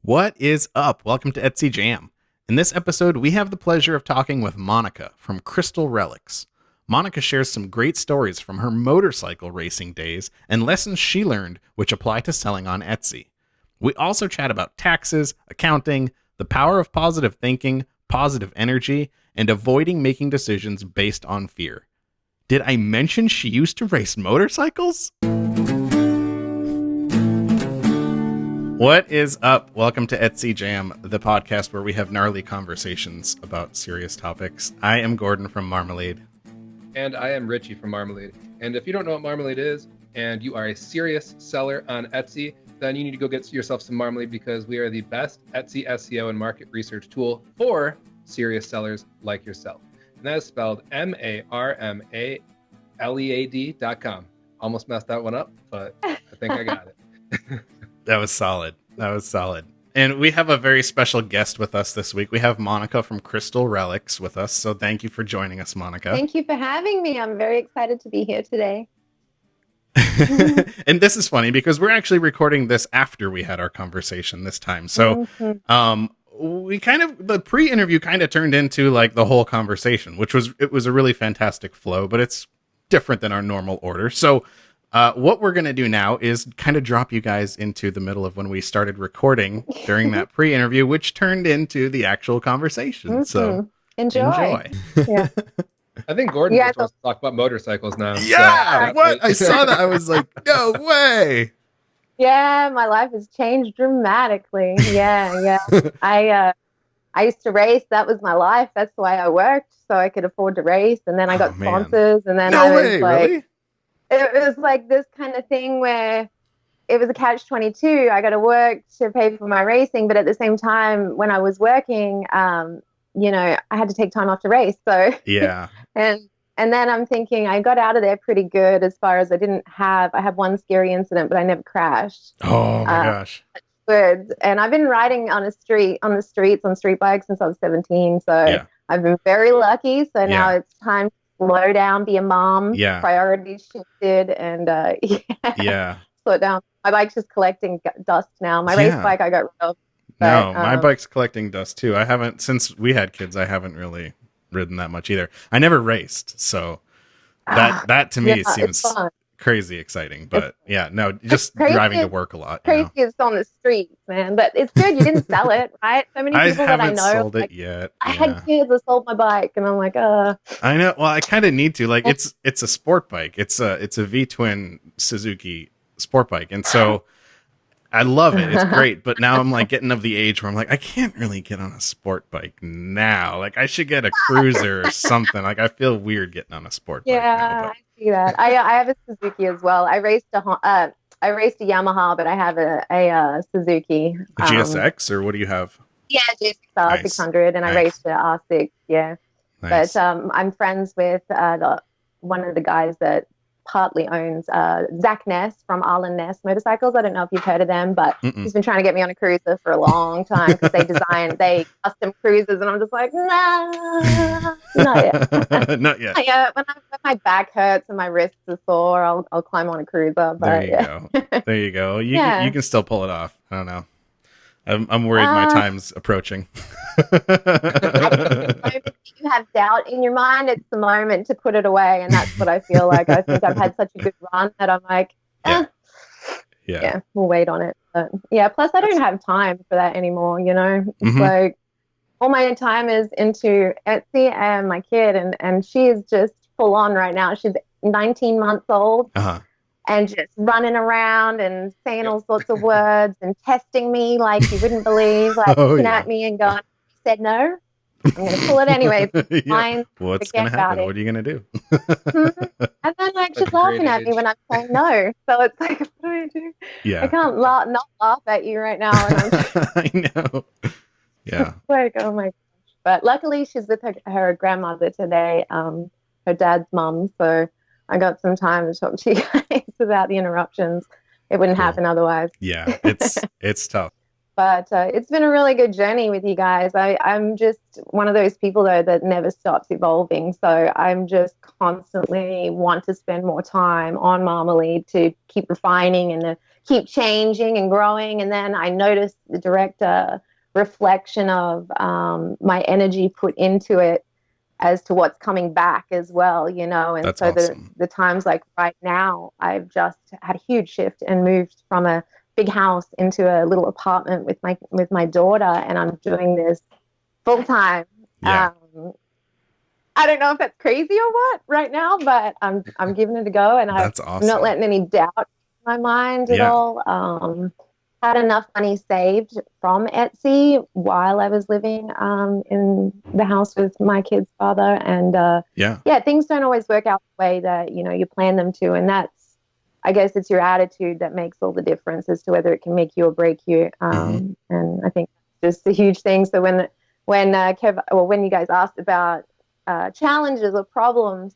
What is up? Welcome to Etsy Jam. In this episode, we have the pleasure of talking with Monica from Crystal Relics. Monica shares some great stories from her motorcycle racing days and lessons she learned which apply to selling on Etsy. We also chat about taxes, accounting, the power of positive thinking, positive energy, and avoiding making decisions based on fear. Did I mention she used to race motorcycles? What is up? Welcome to Etsy Jam, the podcast where we have gnarly conversations about serious topics. I am Gordon from Marmalead. And I am Richie from Marmalead. And if you don't know what Marmalead is, and you are a serious seller on Etsy, then you need to go get yourself some Marmalead because we are the best Etsy SEO and market research tool for serious sellers like yourself. And that is spelled MARMALEAD.com. Almost messed that one up, but I think I got it. That was solid. And we have a very special guest with us this week. We have Monica from Crystal Relics with us. So thank you for joining us, Monica. Thank you for having me. I'm very excited to be here today. And this is funny because we're actually recording this after we had our conversation this time. So the pre-interview kind of turned into like the whole conversation, it was a really fantastic flow, but it's different than our normal order. So what we're going to do now is kind of drop you guys into the middle of when we started recording during that pre-interview, which turned into the actual conversation. So enjoy. Yeah. I think Gordon was supposed to talk about motorcycles now. Yeah, what? I saw that. I was like, no way. Yeah, my life has changed dramatically. Yeah. I used to race. That was my life. That's why I worked, so I could afford to race. And then I got sponsors. And then Really? It was like this kind of thing where it was a catch-22. I got to work to pay for my racing, but at the same time, when I was working, I had to take time off to race. So yeah, and then I'm thinking I got out of there pretty good as far as I had one scary incident, but I never crashed. Oh my gosh. Good. And I've been riding on street bikes since I was 17. So I've been very lucky. So now it's time to slow down, be a mom. Yeah. Priorities shifted and slow it down. My bike's just collecting dust now. My race bike I got rid of. But, my bike's collecting dust too. I haven't, since we had kids, I haven't really ridden that much either. I never raced. So that to me seems crazy exciting. But just driving to work a lot. Craziest on the streets, man. But it's good. You didn't sell it, right? So many people that I know. I haven't sold it yet. I had kids that sold my bike, and I'm like, I know. Well, I kind of need to. Like, it's a sport bike. It's a V-twin Suzuki sport bike, and so I love it. It's great. But now I'm like getting of the age where I'm like, I can't really get on a sport bike now. Like, I should get a cruiser or something. Like, I feel weird getting on a sport bike. Yeah, I see that. I have a Suzuki as well. I raced a Yamaha, but I have a Suzuki. A GSX, or what do you have? Yeah, GSX R 600, and I raced the R6. Yeah, nice. But I'm friends with one of the guys that partly owns Zach Ness from Arlen Ness Motorcycles. I don't know if you've heard of them, but he's been trying to get me on a cruiser for a long time because they custom cruisers, and I'm just like, nah, not yet. Not yet. When my back hurts and my wrists are sore, I'll climb on a cruiser. But, there you go. You can still pull it off. I don't know. I'm worried my time's approaching. If you have doubt in your mind, it's the moment to put it away, and that's what I feel like. I think I've had such a good run that I'm like, we'll wait on it. But plus I don't have time for that anymore. It's like all my time is into Etsy and my kid, and she is just full on right now. She's 19 months old. And just running around and saying all sorts of words and testing me like you wouldn't believe, like looking at me and going, "You said no, I'm going to pull it anyway." What's going to happen? What are you going to do? And then she's laughing at me when I'm saying no. So it's like, what do I do? Yeah. I can't not laugh at you right now. And I know. Yeah. Like, oh my gosh. But luckily she's with her grandmother today, her dad's mum. So I got some time to talk to you guys without the interruptions. It wouldn't happen otherwise. Yeah, it's tough. But it's been a really good journey with you guys. I'm just one of those people, though, that never stops evolving. So I'm just constantly want to spend more time on Marmalead to keep refining and keep changing and growing. And then I noticed the direct reflection of my energy put into it as to what's coming back as well, you know. And That's so awesome. the times like right now, I've just had a huge shift and moved from a big house into a little apartment with my daughter, and I'm doing this full time. Yeah. I don't know if that's crazy or what right now, but I'm giving it a go, and That's I'm not awesome. letting any doubt in my mind at Yeah. all. Had enough money saved from Etsy while I was living in the house with my kid's father, and Yeah. things don't always work out the way that you plan them to, and I guess it's your attitude that makes all the difference as to whether it can make you or break you. And I think that's just a huge thing. So when Kev, or when you guys asked about challenges or problems,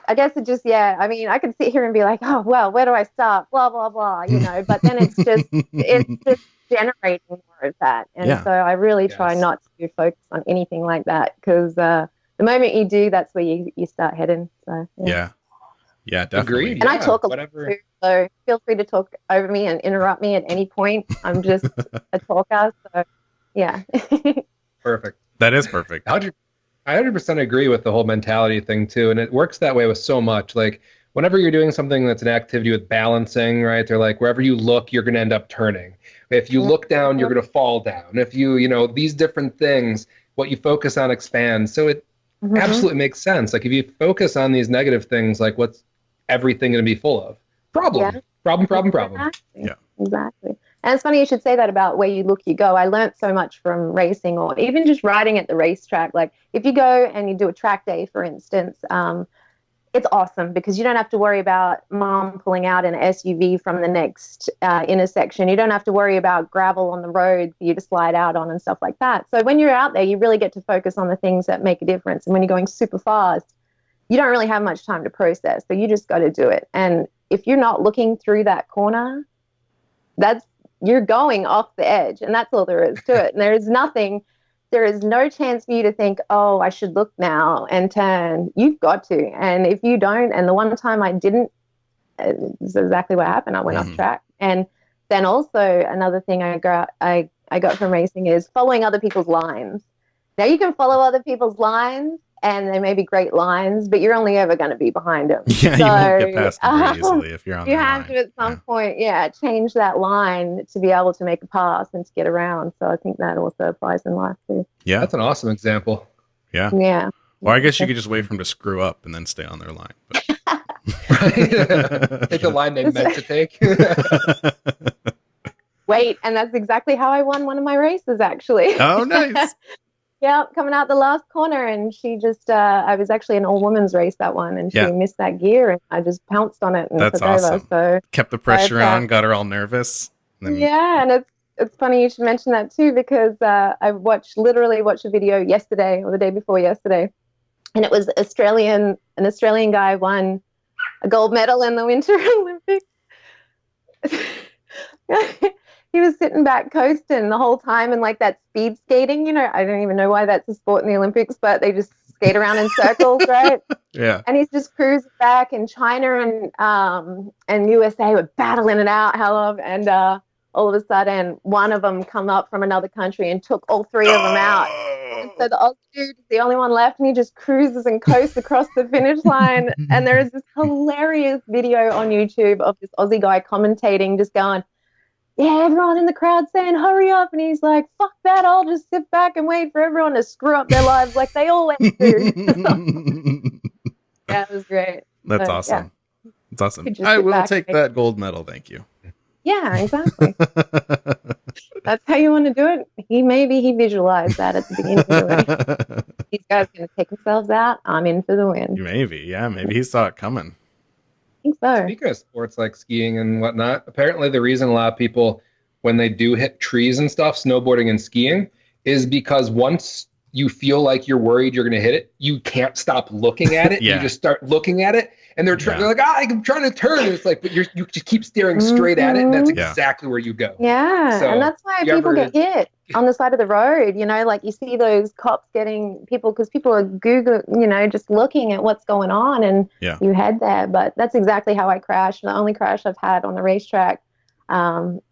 I guess it just, I mean, I could sit here and be like, oh, well, where do I start? Blah, blah, blah, but then it's just generating more of that. And so I really try not to focus on anything like that, because the moment you do, that's where you start heading. So, Yeah, definitely. Agreed. And I talk a lot too, so feel free to talk over me and interrupt me at any point. I'm just a talker, so yeah. Perfect. That is perfect. I 100% agree with the whole mentality thing too, and it works that way with so much. Like whenever you're doing something that's an activity with balancing, right? They're like wherever you look, you're going to end up turning. If you look down, you're going to fall down. If you these different things, what you focus on expands. So it absolutely makes sense. Like if you focus on these negative things, like what's everything going to be full of? Problem. Exactly. Yeah, exactly. And it's funny you should say that about where you look, you go. I learned so much from racing, or even just riding at the racetrack. Like if you go and you do a track day, for instance, it's awesome because you don't have to worry about mom pulling out an SUV from the next intersection. You don't have to worry about gravel on the road for you to slide out on and stuff like that. So when you're out there, you really get to focus on the things that make a difference. And when you're going super fast, you don't really have much time to process. So you just got to do it. And if you're not looking through that corner, you're going off the edge, and that's all there is to it. And there is no chance for you to think, oh, I should look now and turn. You've got to. And if you don't, and the one time I didn't, this is exactly what happened. I went off track. And then also another thing I got from racing is following other people's lines. Now you can follow other people's lines, and they may be great lines, but you're only ever going to be behind them. Yeah, so, you won't get past them very easily if you're on the line. You have to at some point, change that line to be able to make a pass and to get around. So I think that also applies in life too. Yeah. That's an awesome example. Yeah. Yeah. Or I guess you could just wait for them to screw up and then stay on their line. But... Take the line they meant to take. Wait, and that's exactly how I won one of my races, actually. Oh, nice. Yeah, coming out the last corner, and she just, I was actually an all-women's race that one, and she missed that gear, and I just pounced on it and took over. So kept the pressure on, got her all nervous. Yeah, and it's funny you should mention that too, because I literally watched a video yesterday or the day before yesterday, and it was an Australian guy won a gold medal in the Winter Olympics. He was sitting back coasting the whole time, and like that speed skating, I don't even know why that's a sport in the Olympics, but they just skate around in circles, right? Yeah. And he's just cruising back, and China and USA were battling it out, and all of a sudden one of them come up from another country and took all three of them out. And so the Aussie dude is the only one left, and he just cruises and coasts across the finish line. And there is this hilarious video on YouTube of this Aussie guy commentating, just going, yeah, everyone in the crowd saying, hurry up. And he's like, fuck that. I'll just sit back and wait for everyone to screw up their lives like they always do. Yeah, it was great. That's awesome. Yeah. That's awesome. I will take that gold medal. Thank you. Yeah, exactly. That's how you want to do it. He visualized that at the beginning of the race. These guys are going to take themselves out. I'm in for the win. Maybe. Yeah, maybe he saw it coming. I think so. Speaking of sports like skiing and whatnot, apparently the reason a lot of people, when they do hit trees and stuff, snowboarding and skiing, is because once you feel like you're worried you're going to hit it, you can't stop looking at it. You just start looking at it, and they're like, I'm trying to turn. And it's like, but you just keep staring straight at it, and that's exactly where you go. Yeah, so and that's why people get hit on the side of the road. Like you see those cops getting people because people are just looking at what's going on, and you head there. But that's exactly how I crashed. The only crash I've had on the racetrack,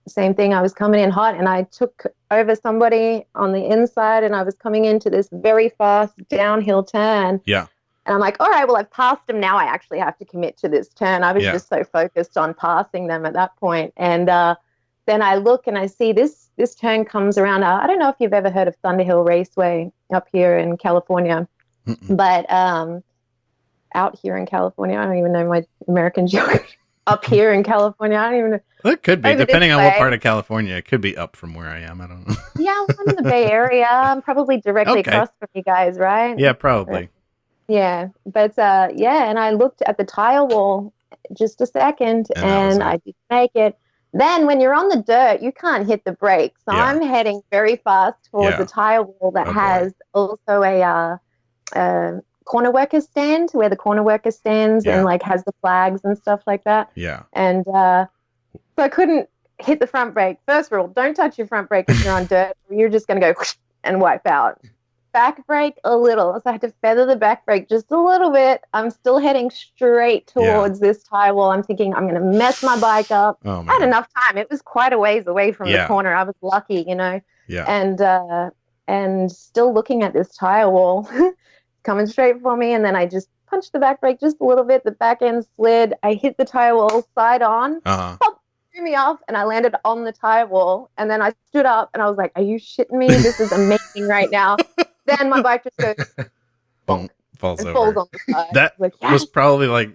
Same thing. I was coming in hot and I took over somebody on the inside and I was coming into this very fast downhill turn. Yeah. And I'm like, all right, well, I've passed him. Now I actually have to commit to this turn. I was Yeah. just so focused on passing them at that point. And then I look and I see this turn comes around. I don't know if you've ever heard of Thunderhill Raceway up here in California, but out here in California, I don't even know my American geography. Up here in California, I don't even know. Well, it could be, Over depending this on what way. part of California. It could be up from where I am. I don't know. Yeah, I'm in the Bay Area. I'm probably directly Okay. across from you guys, right? Yeah, probably. Yeah, but yeah, and I looked at the tile wall just a second, And that was and it. I didn't make it. Then when you're on the dirt, you can't hit the brakes. So Yeah. I'm heading very fast towards Yeah. the tile wall that Oh, boy. has also a corner worker stand where the corner worker stands Yeah. and like has the flags and stuff like that. Yeah. And so I couldn't hit the front brake. First rule, don't touch your front brake if you're on dirt. You're just going to go whoosh and wipe out. Back brake a little. So I had to feather the back brake just a little bit. I'm still heading straight towards this tire wall. I'm thinking I'm going to mess my bike up. Oh, I had man. enough time. It was quite a ways away from Yeah. the corner. I was lucky, you know. Yeah. And still looking at this tire wall coming straight for me. And then I just punched the back brake just a little bit. The back end slid. I hit the tire wall side on. Uh-huh. Pop, threw me off, and I landed on the tire wall. And then I stood up, and I was like, "Are you shitting me? This is amazing right now." Then my bike just goes Boom. Falls and over. falls on the side. That Like, yes. was probably like,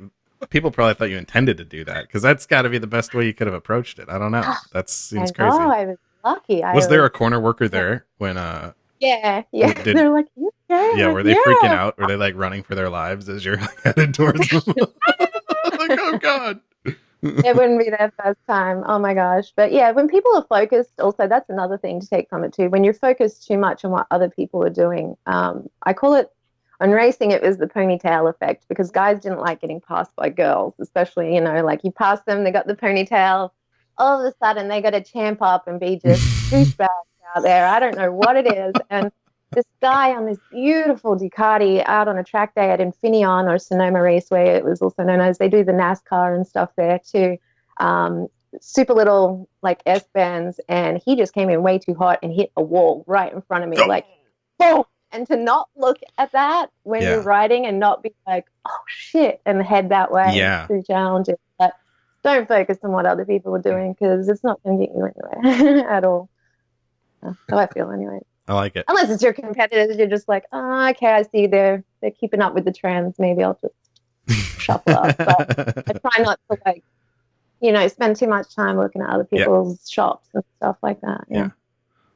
people probably thought you intended to do that because that's got to be the best way you could have approached it. I don't know. That seems I know, crazy. I was lucky. Was there a corner worker there when Yeah. did- They're like, "You okay?" yeah, Like, were they "Yeah." freaking out? Were they like running for their lives as you're like, headed towards them? Like, oh god. It wouldn't be their first time. Oh my gosh. But yeah, when people are focused, also that's another thing to take from it too. When you're focused too much on what other people are doing, I call it, on racing, it was the ponytail effect, because guys didn't like getting passed by girls, especially, you know, like you pass them, they got the ponytail, all of a sudden they got to champ up and be just douchebags out there. I don't know what it is. And this guy on this beautiful Ducati out on a track day at Infineon, or Sonoma Raceway, it was also known as, they do the NASCAR and stuff there too. Super little like S-bands, and he just came in way too hot and hit a wall right in front of me, like boom. And to not look at that when Yeah. you're riding and not be like, oh shit, and head that way, Yeah. too challenging. But don't focus on what other people are doing, because it's not going to get you anywhere at all. That's how I feel anyway. I like it. Unless it's your competitors, you're just like, oh, okay, I see they're keeping up with the trends. Maybe I'll just shuffle up. But I try not to, like, you know, spend too much time looking at other people's shops and stuff like that. Yeah.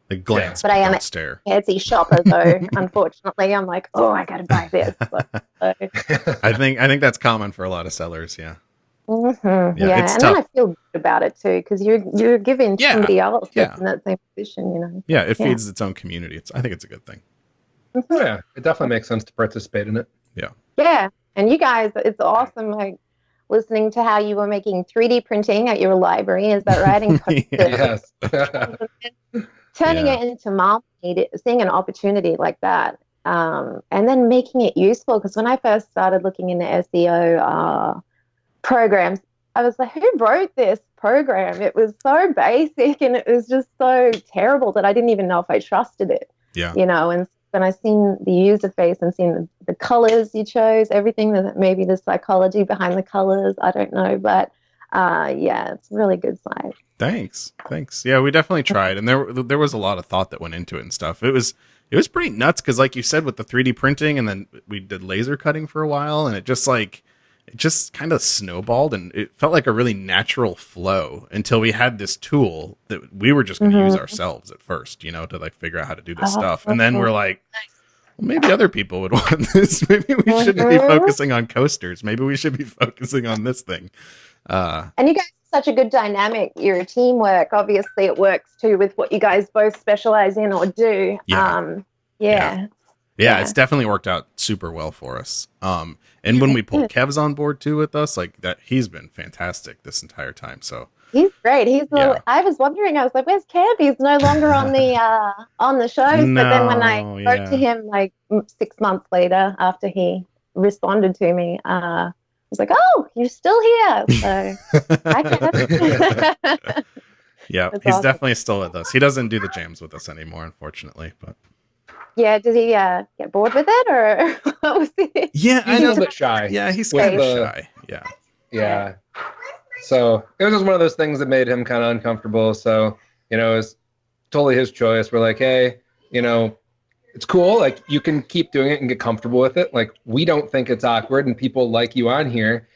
The glance, But I am don't stare. Etsy shopper though. Unfortunately, I'm like, oh, I gotta buy this. I think that's common for a lot of sellers. Yeah. Mm-hmm. Yeah, Yeah, it's and tough. then I feel good about it too, because you're giving Yeah. somebody else Yeah. that's in that same position, you know. Yeah, it Yeah. feeds its own community. I think it's a good thing. Oh, yeah, it definitely makes sense to participate in it. Yeah, and you guys, it's awesome. Like listening to how you were making 3D printing at your library. Is that right? And Yes. turning Yeah. it into Marmalead, seeing an opportunity like that, and then making it useful. Because when I first started looking into SEO programs, I was like, who wrote this program? It was so basic and it was just so terrible that I didn't even know if I trusted it. Yeah. You know, and then I seen the user face and seen the colors you chose, everything, that maybe the psychology behind the colors, I don't know, but yeah, it's a really good site. Thanks. Yeah, we definitely tried, and there was a lot of thought that went into it and stuff. It was pretty nuts because, like you said, with the 3D printing, and then we did laser cutting for a while, and it just kind of snowballed, and it felt like a really natural flow until we had this tool that we were just going to use ourselves at first, you know, to like figure out how to do this stuff, and then we're like, well, maybe other people would want this. Maybe we shouldn't be focusing on coasters. Maybe we should be focusing on this thing. And you guys are such a good dynamic. You're teamwork. Obviously, it works too with what you guys both specialize in or do. Yeah. Yeah, it's definitely worked out super well for us. And when we pulled Kev's on board too with us, like that, he's been fantastic this entire time. So he's great. I was wondering. I was like, "Where's Kev? He's no longer on the shows." But then when I spoke to him like 6 months later, after he responded to me, I was like, "Oh, you're still here." So I can. Yeah, That's he's awesome. definitely still with us. He doesn't do the jams with us anymore, unfortunately. But Yeah, does he get bored with it, or what was it? yeah, He's I a know. little bit shy. Yeah, he's with kind of the- shy. Yeah. Yeah. So it was just one of those things that made him kind of uncomfortable. So, it's totally his choice. We're like, hey, it's cool. Like, you can keep doing it and get comfortable with it. Like, we don't think it's awkward and people like you on here.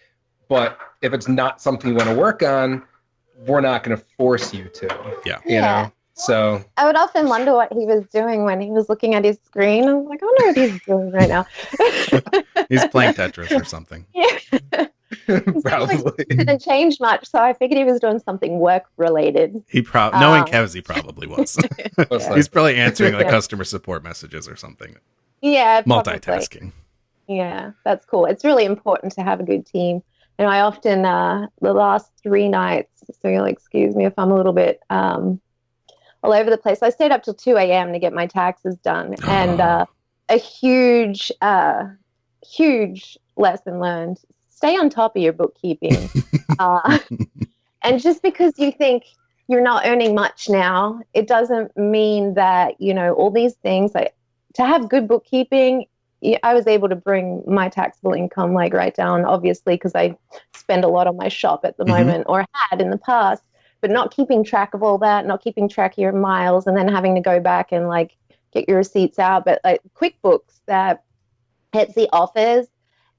But if it's not something you want to work on, we're not going to force you to. Yeah. You know? So I would often wonder what he was doing when he was looking at his screen. I was like, I wonder what he's doing right now. He's playing Tetris or something. Yeah. probably. It didn't change much, so I figured he was doing something work related. Knowing Kevs, he probably was. Most He's probably answering like Yeah. customer support messages or something. Yeah, probably. Multitasking. Yeah, that's cool. It's really important to have a good team. And I often, the last 3 nights, so you'll excuse me if I'm a little bit all over the place. I stayed up till 2 a.m. to get my taxes done. And a huge lesson learned. Stay on top of your bookkeeping. And just because you think you're not earning much now, it doesn't mean that, all these things. To have good bookkeeping, I was able to bring my taxable income right down, obviously, because I spend a lot on my shop at the moment, or had in the past, but not keeping track of all that, not keeping track of your miles, and then having to go back and get your receipts out. But QuickBooks that Etsy offers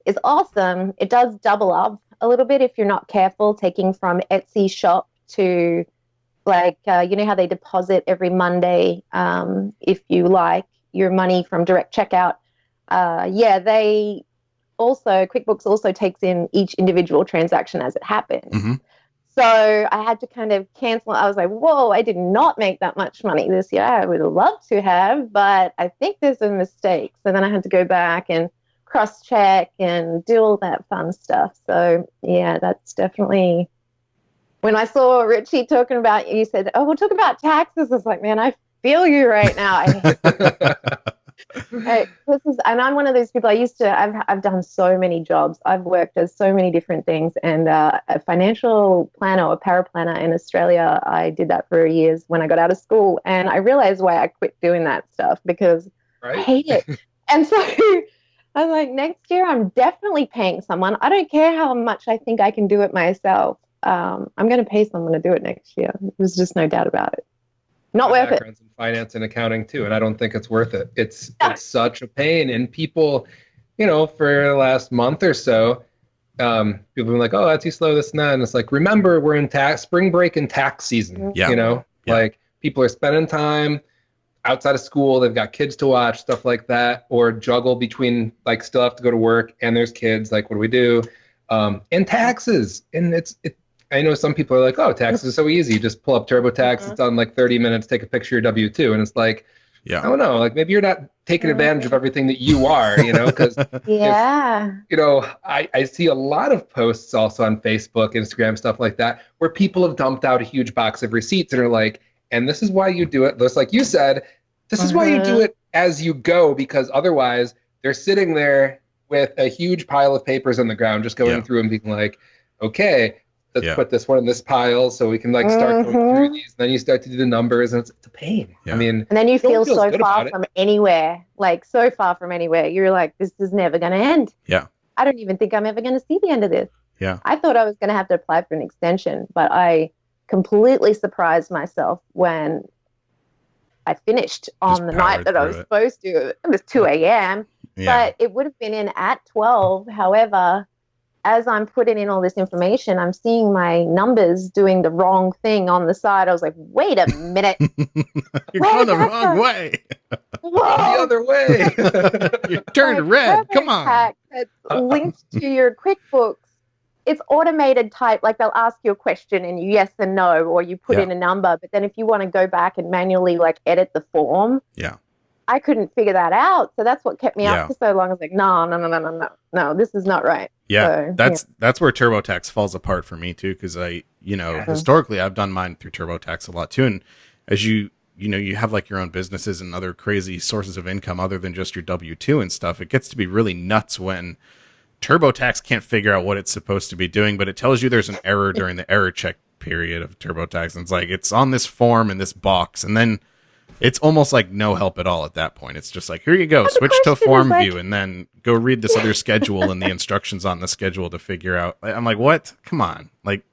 is awesome. It does double up a little bit if you're not careful, taking from Etsy shop to how they deposit every Monday, if you like, your money from direct checkout. They also, QuickBooks also takes in each individual transaction as it happens. So I had to kind of cancel. I was like, whoa, I did not make that much money this year. I would love to have, but I think there's a mistake. So then I had to go back and cross-check and do all that fun stuff. So yeah, that's definitely, when I saw Richie talking about, you said, oh, we'll talk about taxes. I was like, man, I feel you right now. And I'm one of those people. I've done so many jobs. I've worked as so many different things, and a financial planner or paraplanner in Australia, I did that for years when I got out of school, and I realized why I quit doing that stuff, because I hate it. And so I was like, next year I'm definitely paying someone. I don't care how much I think I can do it myself. I'm going to pay someone to do it next year. There's just no doubt about it. Not worth it. In finance and accounting too, and I don't think it's worth it. It's such a pain, and people, for the last month or so, people have been like, "Oh, that's too slow, this and that," and it's like, remember, we're in spring break and tax season. Like, people are spending time outside of school. They've got kids to watch, stuff like that, or juggle between still have to go to work and there's kids. Like, what do we do? And taxes, and I know some people are like, oh, taxes are so easy. Just pull up TurboTax. It's on 30 minutes. Take a picture of your W-2. And it's like, I don't know. Maybe you're not taking advantage of everything that you are, because I see a lot of posts also on Facebook, Instagram, stuff like that, where people have dumped out a huge box of receipts and are like, and this is why you do it. Just like you said, this is why you do it as you go, because otherwise they're sitting there with a huge pile of papers on the ground, just going through and being like, okay, let's put this one in this pile so we can start going through these. Then you start to do the numbers, and it's a pain. Yeah. I mean, and then you feel so far from anywhere, so far from anywhere. You're like, this is never going to end. Yeah. I don't even think I'm ever going to see the end of this. Yeah. I thought I was going to have to apply for an extension, but I completely surprised myself when I finished on the night that I was supposed to. It was 2 a.m., but it would have been in at 12. However, as I'm putting in all this information, I'm seeing my numbers doing the wrong thing on the side. I was like, wait a minute. You're going the wrong way. The other way. You turned red. Come on. It's linked to your QuickBooks. It's automated type. They'll ask you a question and you yes and no, or you put in a number. But then if you want to go back and manually edit the form, I couldn't figure that out. So that's what kept me up for so long. I was like, no, this is not right. Yeah, so, that's where TurboTax falls apart for me too, because I, historically I've done mine through TurboTax a lot too, and as you have your own businesses and other crazy sources of income other than just your W-2 and stuff, it gets to be really nuts when TurboTax can't figure out what it's supposed to be doing, but it tells you there's an error during the error check period of TurboTax. And it's like, it's on this form in this box. And then it's almost like no help at all at that point. It's just like, here you go, switch to form view, and then go read this other schedule and the instructions on the schedule to figure out. I'm like, what? Come on. Like,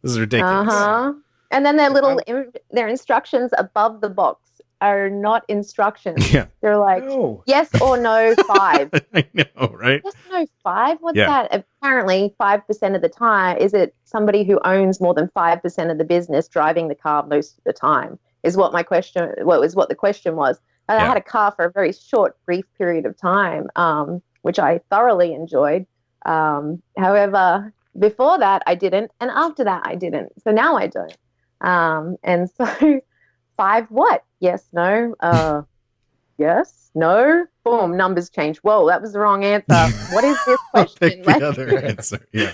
this is ridiculous. And then their instructions above the box are not instructions. Yeah. They're like, yes or no, 5. I know, right? Yes, no, 5? What's that? Apparently, 5% of the time, is it somebody who owns more than 5% of the business driving the car most of the time? Is what the question was. And I had a car for a very short, brief period of time, which I thoroughly enjoyed. However, before that, I didn't. And after that, I didn't. So now I don't. And so 5 what? Yes, no, yes, no, boom, numbers change. Whoa, that was the wrong answer. What is this question? Pick the other answer. Yeah.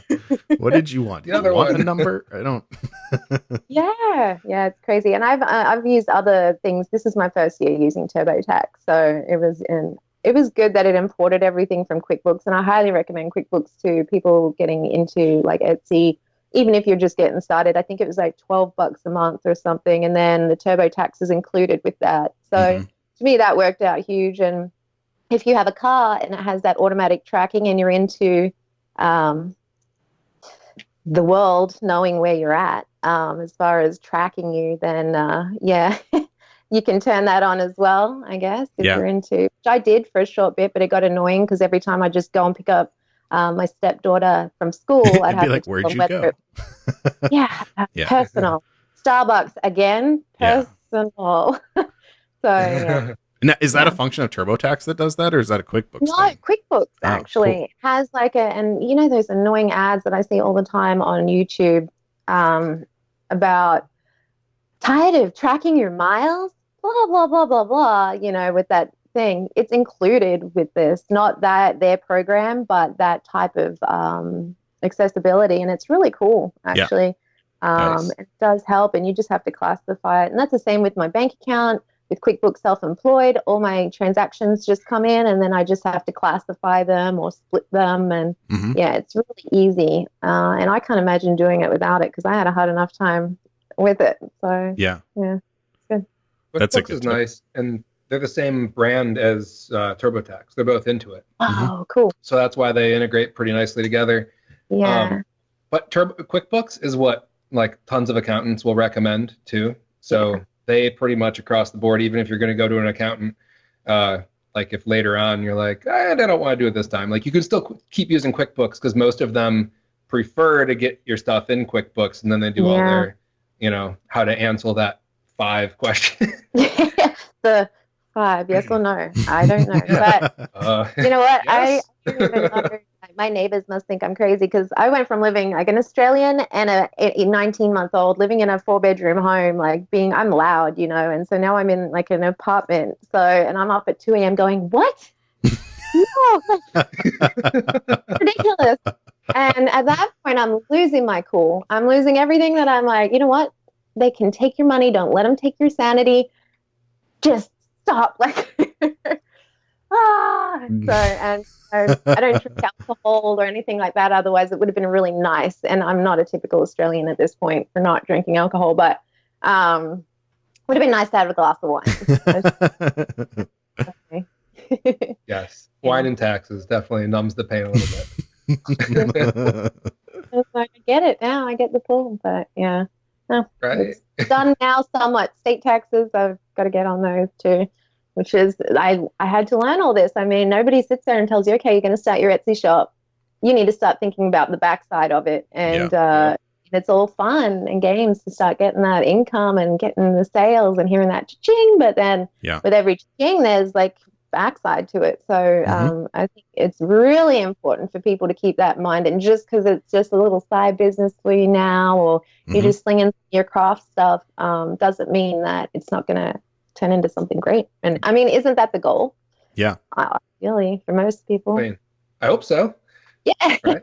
What did you want? Did you want a number? I don't. Yeah, it's crazy. And I've used other things. This is my first year using TurboTax, so it was good that it imported everything from QuickBooks, and I highly recommend QuickBooks to people getting into like Etsy. Even if you're just getting started, I think it was like $12 a month or something. And then the TurboTax is included with that. So to me, that worked out huge. And if you have a car and it has that automatic tracking and you're into the world knowing where you're at as far as tracking you, then you can turn that on as well, I guess, if you're into, which I did for a short bit, but it got annoying because every time I just go and pick up my stepdaughter from school, I'd have be like, where'd you go? Personal. Starbucks again, personal. So now, is that a function of TurboTax that does that, or is that a QuickBooks thing? QuickBooks actually cool. has like and you know those annoying ads that I see all the time on YouTube about tired of tracking your miles, blah blah blah blah blah. You know, with that thing, it's included with this, not that their program, but that type of accessibility, and it's really cool actually. Nice. It does help, and you just have to classify it, and that's the same with my bank account. With QuickBooks Self-Employed, all my transactions just come in, and then I just have to classify them or split them, and it's really easy, and I can't imagine doing it without it because I had a hard enough time with it. So it's good. QuickBooks is nice, and they're the same brand as TurboTax. They're both into it. Oh, cool. So that's why they integrate pretty nicely together. Yeah. But QuickBooks is what like tons of accountants will recommend too. So they pretty much across the board, even if you're going to go to an accountant, like if later on you're like, I don't want to do it this time, like you can still keep using QuickBooks because most of them prefer to get your stuff in QuickBooks, and then they do all their, how to answer that 5 question. The 5, yes or no? I don't know. But you know what? Yes. I don't even know. My neighbors must think I'm crazy because I went from living like an Australian and a 19-month-old living in a 4-bedroom home, like I'm loud, and so now I'm in like an apartment. So, and I'm up at 2 a.m. going, what? No, ridiculous. And at that point, I'm losing my cool. I'm losing everything that I'm like, you know what? They can take your money. Don't let them take your sanity. Just stop. Like, So, and I don't drink alcohol or anything like that. Otherwise, it would have been really nice. And I'm not a typical Australian at this point for not drinking alcohol, but would have been nice to have a glass of wine. Okay. Yes, wine and taxes definitely numbs the pain a little bit. I get it now. I get the pull, but yeah. No, right. It's done now somewhat. State taxes, I've got to get on those too. Which is, I had to learn all this. I mean, nobody sits there and tells you, okay, you're going to start your Etsy shop. You need to start thinking about the backside of it. And it's all fun and games to start getting that income and getting the sales and hearing that cha-ching. But then with every cha-ching, there's like backside to it. So I think it's really important for people to keep that in mind. And just because it's just a little side business for you now, or you're just slinging your craft stuff, doesn't mean that it's not going to turn into something great. And I mean, isn't that the goal? Yeah. Really, for most people. I mean, I hope so. Yeah. Right?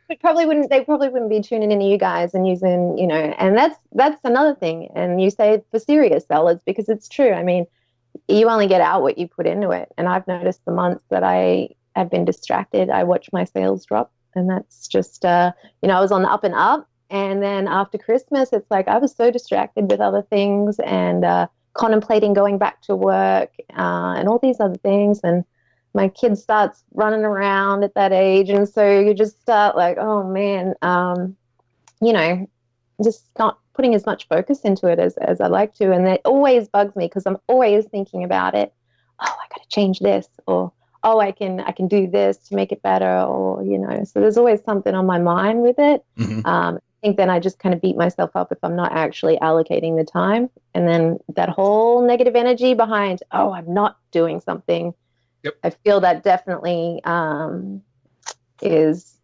They probably wouldn't be tuning into you guys and using, and that's another thing. And you say for serious sellers, because it's true. I mean, you only get out what you put into it. And I've noticed the months that I have been distracted, I watch my sales drop. And that's just, I was on the up and up. And then after Christmas, it's like I was so distracted with other things and contemplating going back to work and all these other things. And my kid starts running around at that age. And so you just start like, oh man, you know, just not putting as much focus into it as I like to. And that always bugs me because I'm always thinking about it. Oh, I got to change this, or oh, I can do this to make it better, or so there's always something on my mind with it. I think then I just kind of beat myself up if I'm not actually allocating the time, and then that whole negative energy behind, oh, I'm not doing something. Yep. I feel that definitely is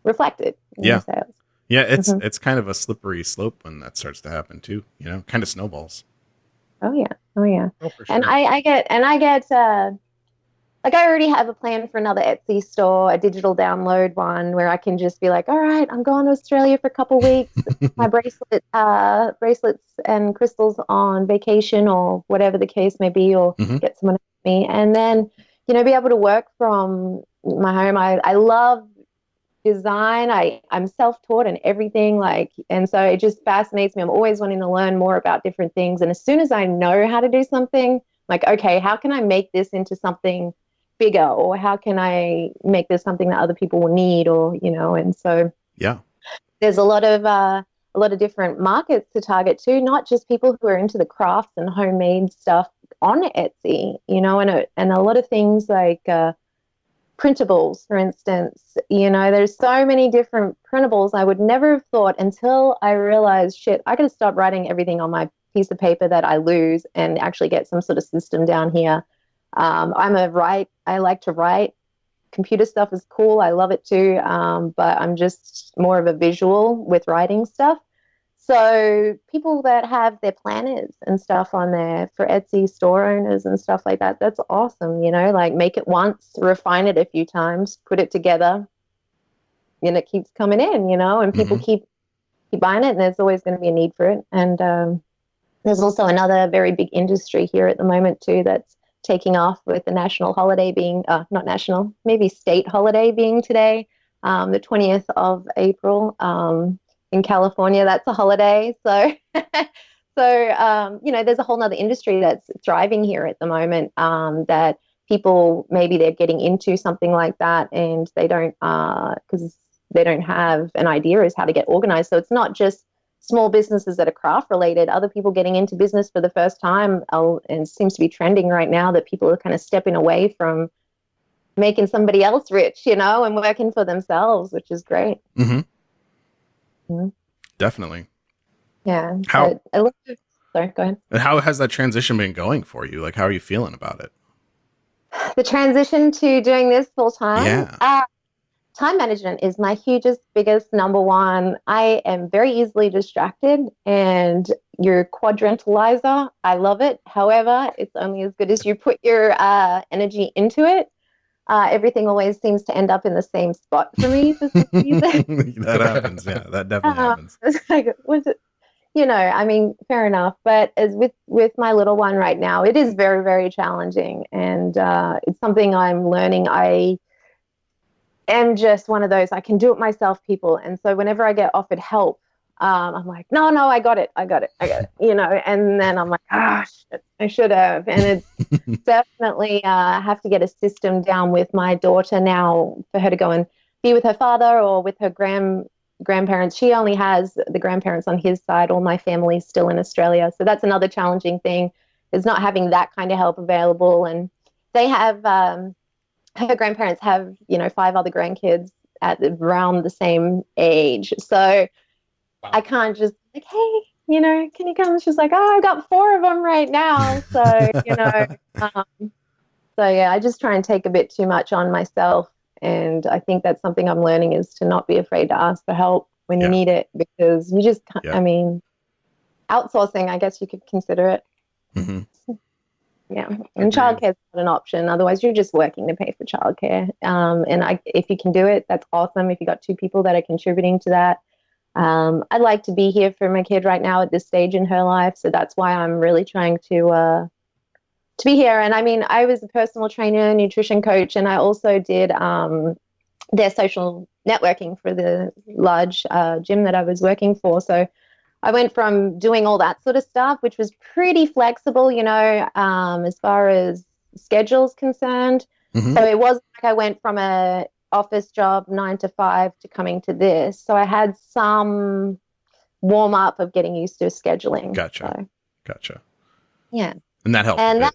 reflected in Yeah. sales. Yeah, it's kind of a slippery slope when that starts to happen too, kind of snowballs. Oh yeah. Oh, for sure. And I get like I already have a plan for another Etsy store, a digital download one where I can just be like, all right, I'm going to Australia for a couple of weeks. My bracelets and crystals on vacation or whatever the case may be, or get someone to help me, and then be able to work from my home. I love design. I'm self-taught and everything, and so it just fascinates me. I'm always wanting to learn more about different things, and as soon as I know how to do something, like, okay, how can I make this into something bigger, or how can I make this something that other people will need, or and so yeah, there's a lot of different markets to target too, not just people who are into the crafts and homemade stuff on Etsy, and a lot of things like printables, for instance. There's so many different printables I would never have thought until I realized, shit, I gotta stop writing everything on my piece of paper that I lose and actually get some sort of system down here. I like to write. Computer stuff is cool. I love it too. But I'm just more of a visual with writing stuff. So people that have their planners and stuff on there for Etsy store owners and stuff like that, that's awesome. Like make it once, refine it a few times, put it together, and it keeps coming in, and people keep buying it, and there's always going to be a need for it. And there's also another very big industry here at the moment too that's taking off, with the national holiday being, not national, maybe state holiday being today, the 20th of April. In California, that's a holiday. So, there's a whole nother industry that's thriving here at the moment, that people, maybe they're getting into something like that and they don't, because they don't have an idea as how to get organized. So it's not just small businesses that are craft related, other people getting into business for the first time, and it seems to be trending right now that people are kind of stepping away from making somebody else rich, and working for themselves, which is great. Definitely. Yeah. Sorry, go ahead. And how has that transition been going for you? Like, how are you feeling about it? The transition to doing this full time? Yeah. Time management is my biggest number one. I am very easily distracted, and your quadrantalizer, I love it. However, it's only as good as you put your energy into it. Everything always seems to end up in the same spot for me for some reason. That happens. Yeah, that definitely happens. It's like, was it, I mean, fair enough. But as with my little one right now, it is very, very challenging. And it's something I'm learning. I am just one of those, I can do it myself people. And so whenever I get offered help, I'm like, no, I got it. And then I'm like, shit, I should have. And it's definitely have to get a system down with my daughter now for her to go and be with her father or with her grandparents. She only has the grandparents on his side. All my family's still in Australia. So that's another challenging thing, is not having that kind of help available. And they have, her grandparents have, 5 other grandkids at around the same age. So I can't just like, hey, can you come? She's like, oh, I've got 4 of them right now. So, so yeah, I just try and take a bit too much on myself. And I think that's something I'm learning, is to not be afraid to ask for help when you need it, because you just can't, I mean, outsourcing, I guess you could consider it. Yeah. And childcare is not an option. Otherwise, you're just working to pay for childcare. And if you can do it, that's awesome. If you got 2 people that are contributing to that. I'd like to be here for my kid right now at this stage in her life. So that's why I'm really trying to be here. And I mean, I was a personal trainer, nutrition coach, and I also did their social networking for the large gym that I was working for. So I went from doing all that sort of stuff, which was pretty flexible, as far as schedule's concerned. Mhm. So it wasn't like I went from a office job 9 to 5 to coming to this. So I had some warm up of getting used to scheduling. Gotcha. So, Gotcha. yeah. And that helped And a bit.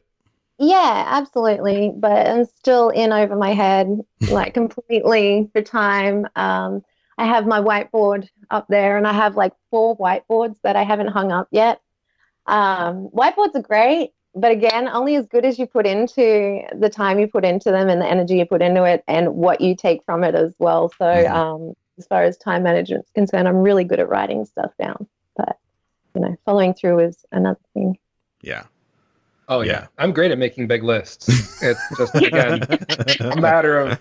yeah, absolutely. But I'm still in over my head, like completely for time. I have my whiteboard up there, and I have like 4 whiteboards that I haven't hung up yet. Whiteboards are great, but again, only as good as you put into the time you put into them and the energy you put into it and what you take from it as well. So as far as time management is concerned, I'm really good at writing stuff down, but following through is another thing. Yeah. Oh yeah. I'm great at making big lists. It's just, again, a matter of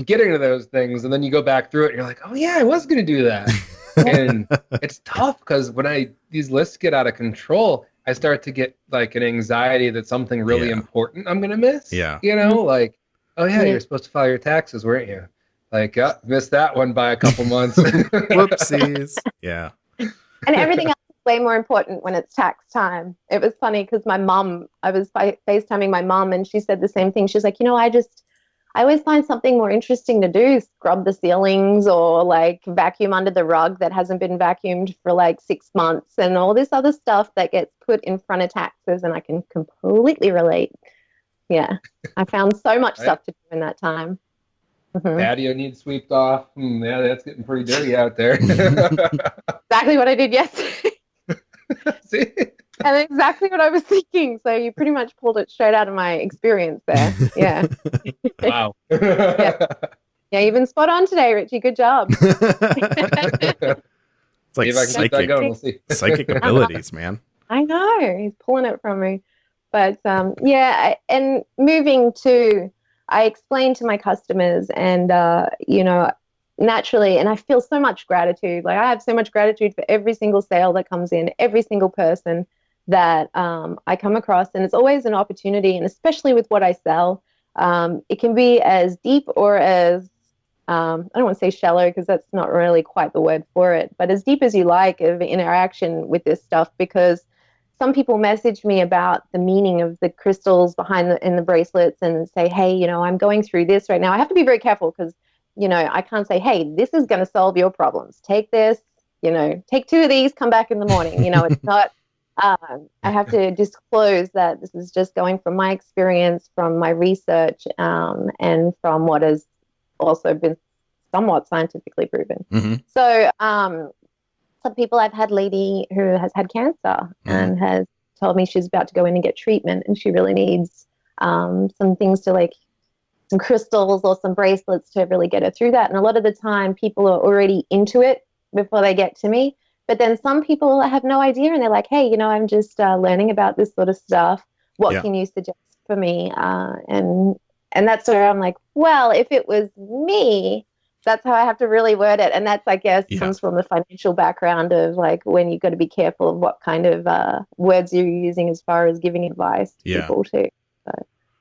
getting to those things, and then you go back through it and you're like, oh yeah, I was going to do that. And it's tough because when these lists get out of control, I start to get like an anxiety that something really important I'm going to miss. Yeah. Like, oh yeah, you're supposed to file your taxes, weren't you? Like, missed that one by a couple months. Whoopsies. Yeah. And everything else is way more important when it's tax time. It was funny because I was FaceTiming my mom, and she said the same thing. She's like, I always find something more interesting to do, scrub the ceilings or like vacuum under the rug that hasn't been vacuumed for like 6 months and all this other stuff that gets put in front of taxes. And I can completely relate. Yeah. I found so much stuff to do in that time. Mm-hmm. Patio needs swept off. Yeah, that's getting pretty dirty out there. Exactly what I did yesterday. See? And exactly what I was thinking. So you pretty much pulled it straight out of my experience there. Yeah. Wow. Yeah, you've been spot on today, Richie. Good job. It's like if I can keep that going, we'll see. Psychic abilities, man. I know. He's pulling it from me. But and moving to, I explain to my customers and, naturally, and I feel so much gratitude. Like I have so much gratitude for every single sale that comes in, every single person that I come across. And it's always an opportunity. And especially with what I sell, it can be as deep or as, I don't want to say shallow because that's not really quite the word for it, but as deep as you like of interaction with this stuff, because some people message me about the meaning of the crystals in the bracelets and say, hey, I'm going through this right now. I have to be very careful because, I can't say, hey, this is going to solve your problems. Take this, take 2 of these, come back in the morning. It's not, I have to disclose that this is just going from my experience, from my research, and from what has also been somewhat scientifically proven. Mm-hmm. So, some people, I've had a lady who has had cancer and has told me she's about to go in and get treatment, and she really needs some things to like some crystals or some bracelets to really get her through that. And a lot of the time people are already into it before they get to me. But then some people have no idea and they're like, hey, I'm just learning about this sort of stuff. What can you suggest for me? And that's where I'm like, well, if it was me, that's how I have to really word it. And that's, I guess, comes from the financial background of like when you've got to be careful of what kind of words you're using as far as giving advice to people too. So,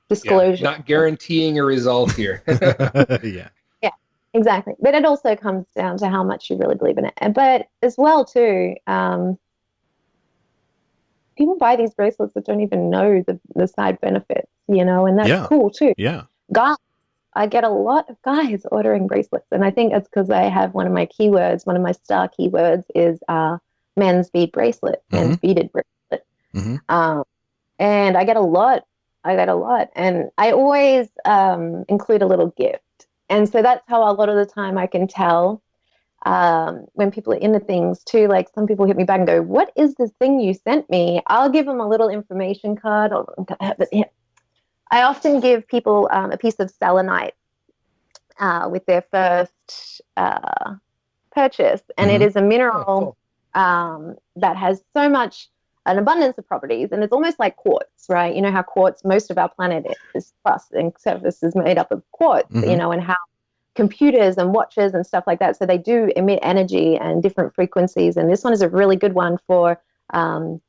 disclosure. Not guaranteeing a result here. Yeah. Yeah, exactly. But it also comes down to how much you really believe in it. But as well too, people buy these bracelets that don't even know the side benefits, and that's cool too. Yeah. Guys, I get a lot of guys ordering bracelets, and I think it's because I have one of my star keywords is men's bead bracelet, men's beaded bracelet. Mm-hmm. And I get a lot, and I always include a little gift. And so that's how a lot of the time I can tell when people are into things too. Like some people hit me back and go, what is this thing you sent me? I'll give them a little information card. I often give people a piece of selenite with their first purchase. And it is a mineral that has an abundance of properties. And it's almost like quartz, right? You know how quartz, most of our planet is plus and surface is made up of quartz, and how computers and watches and stuff like that. So they do emit energy and different frequencies. And this one is a really good one for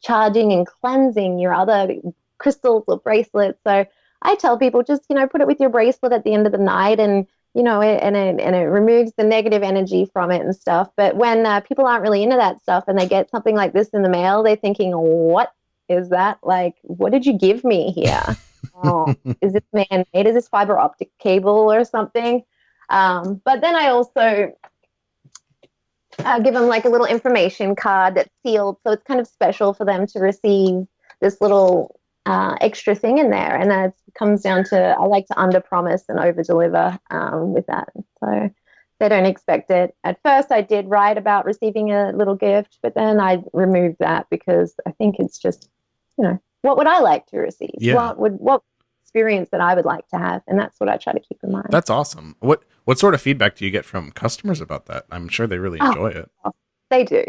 charging and cleansing your other crystals or bracelets. So I tell people just, put it with your bracelet at the end of the night and and it removes the negative energy from it and stuff. But when people aren't really into that stuff and they get something like this in the mail, they're thinking, what is that? Like, what did you give me here? Oh, is this man-made? Is this fiber optic cable or something? But then I also give them like a little information card that's sealed, so it's kind of special for them to receive this little extra thing in there. And then it comes down to, I like to under promise and over deliver with that, so they don't expect it. At first I did write about receiving a little gift, but then I removed that because I think it's just, what would I like to receive? Yeah. What experience that I would like to have? And that's what I try to keep in mind. That's awesome. What sort of feedback do you get from customers about that? I'm sure they really enjoy it. They do.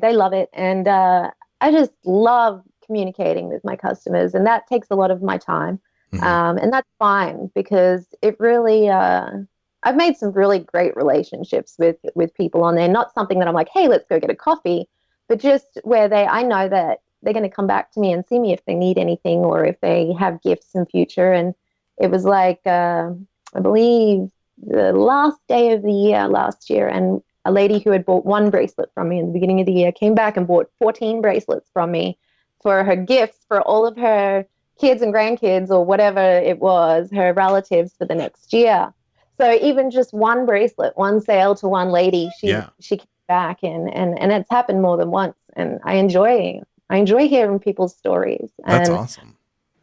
They love it. And I just love communicating with my customers, and that takes a lot of my time. And that's fine, because it really, I've made some really great relationships with people on there. Not something that I'm like, hey, let's go get a coffee, but just where I know that they're going to come back to me and see me if they need anything or if they have gifts in future. And it was like, I believe the last day of the year last year, and a lady who had bought one bracelet from me in the beginning of the year came back and bought 14 bracelets from me for her gifts for all of her kids and grandkids, or whatever it was, her relatives, for the next year. So even just one bracelet, one sale to one lady, she came back, and it's happened more than once. And I enjoy hearing people's stories. That's and awesome.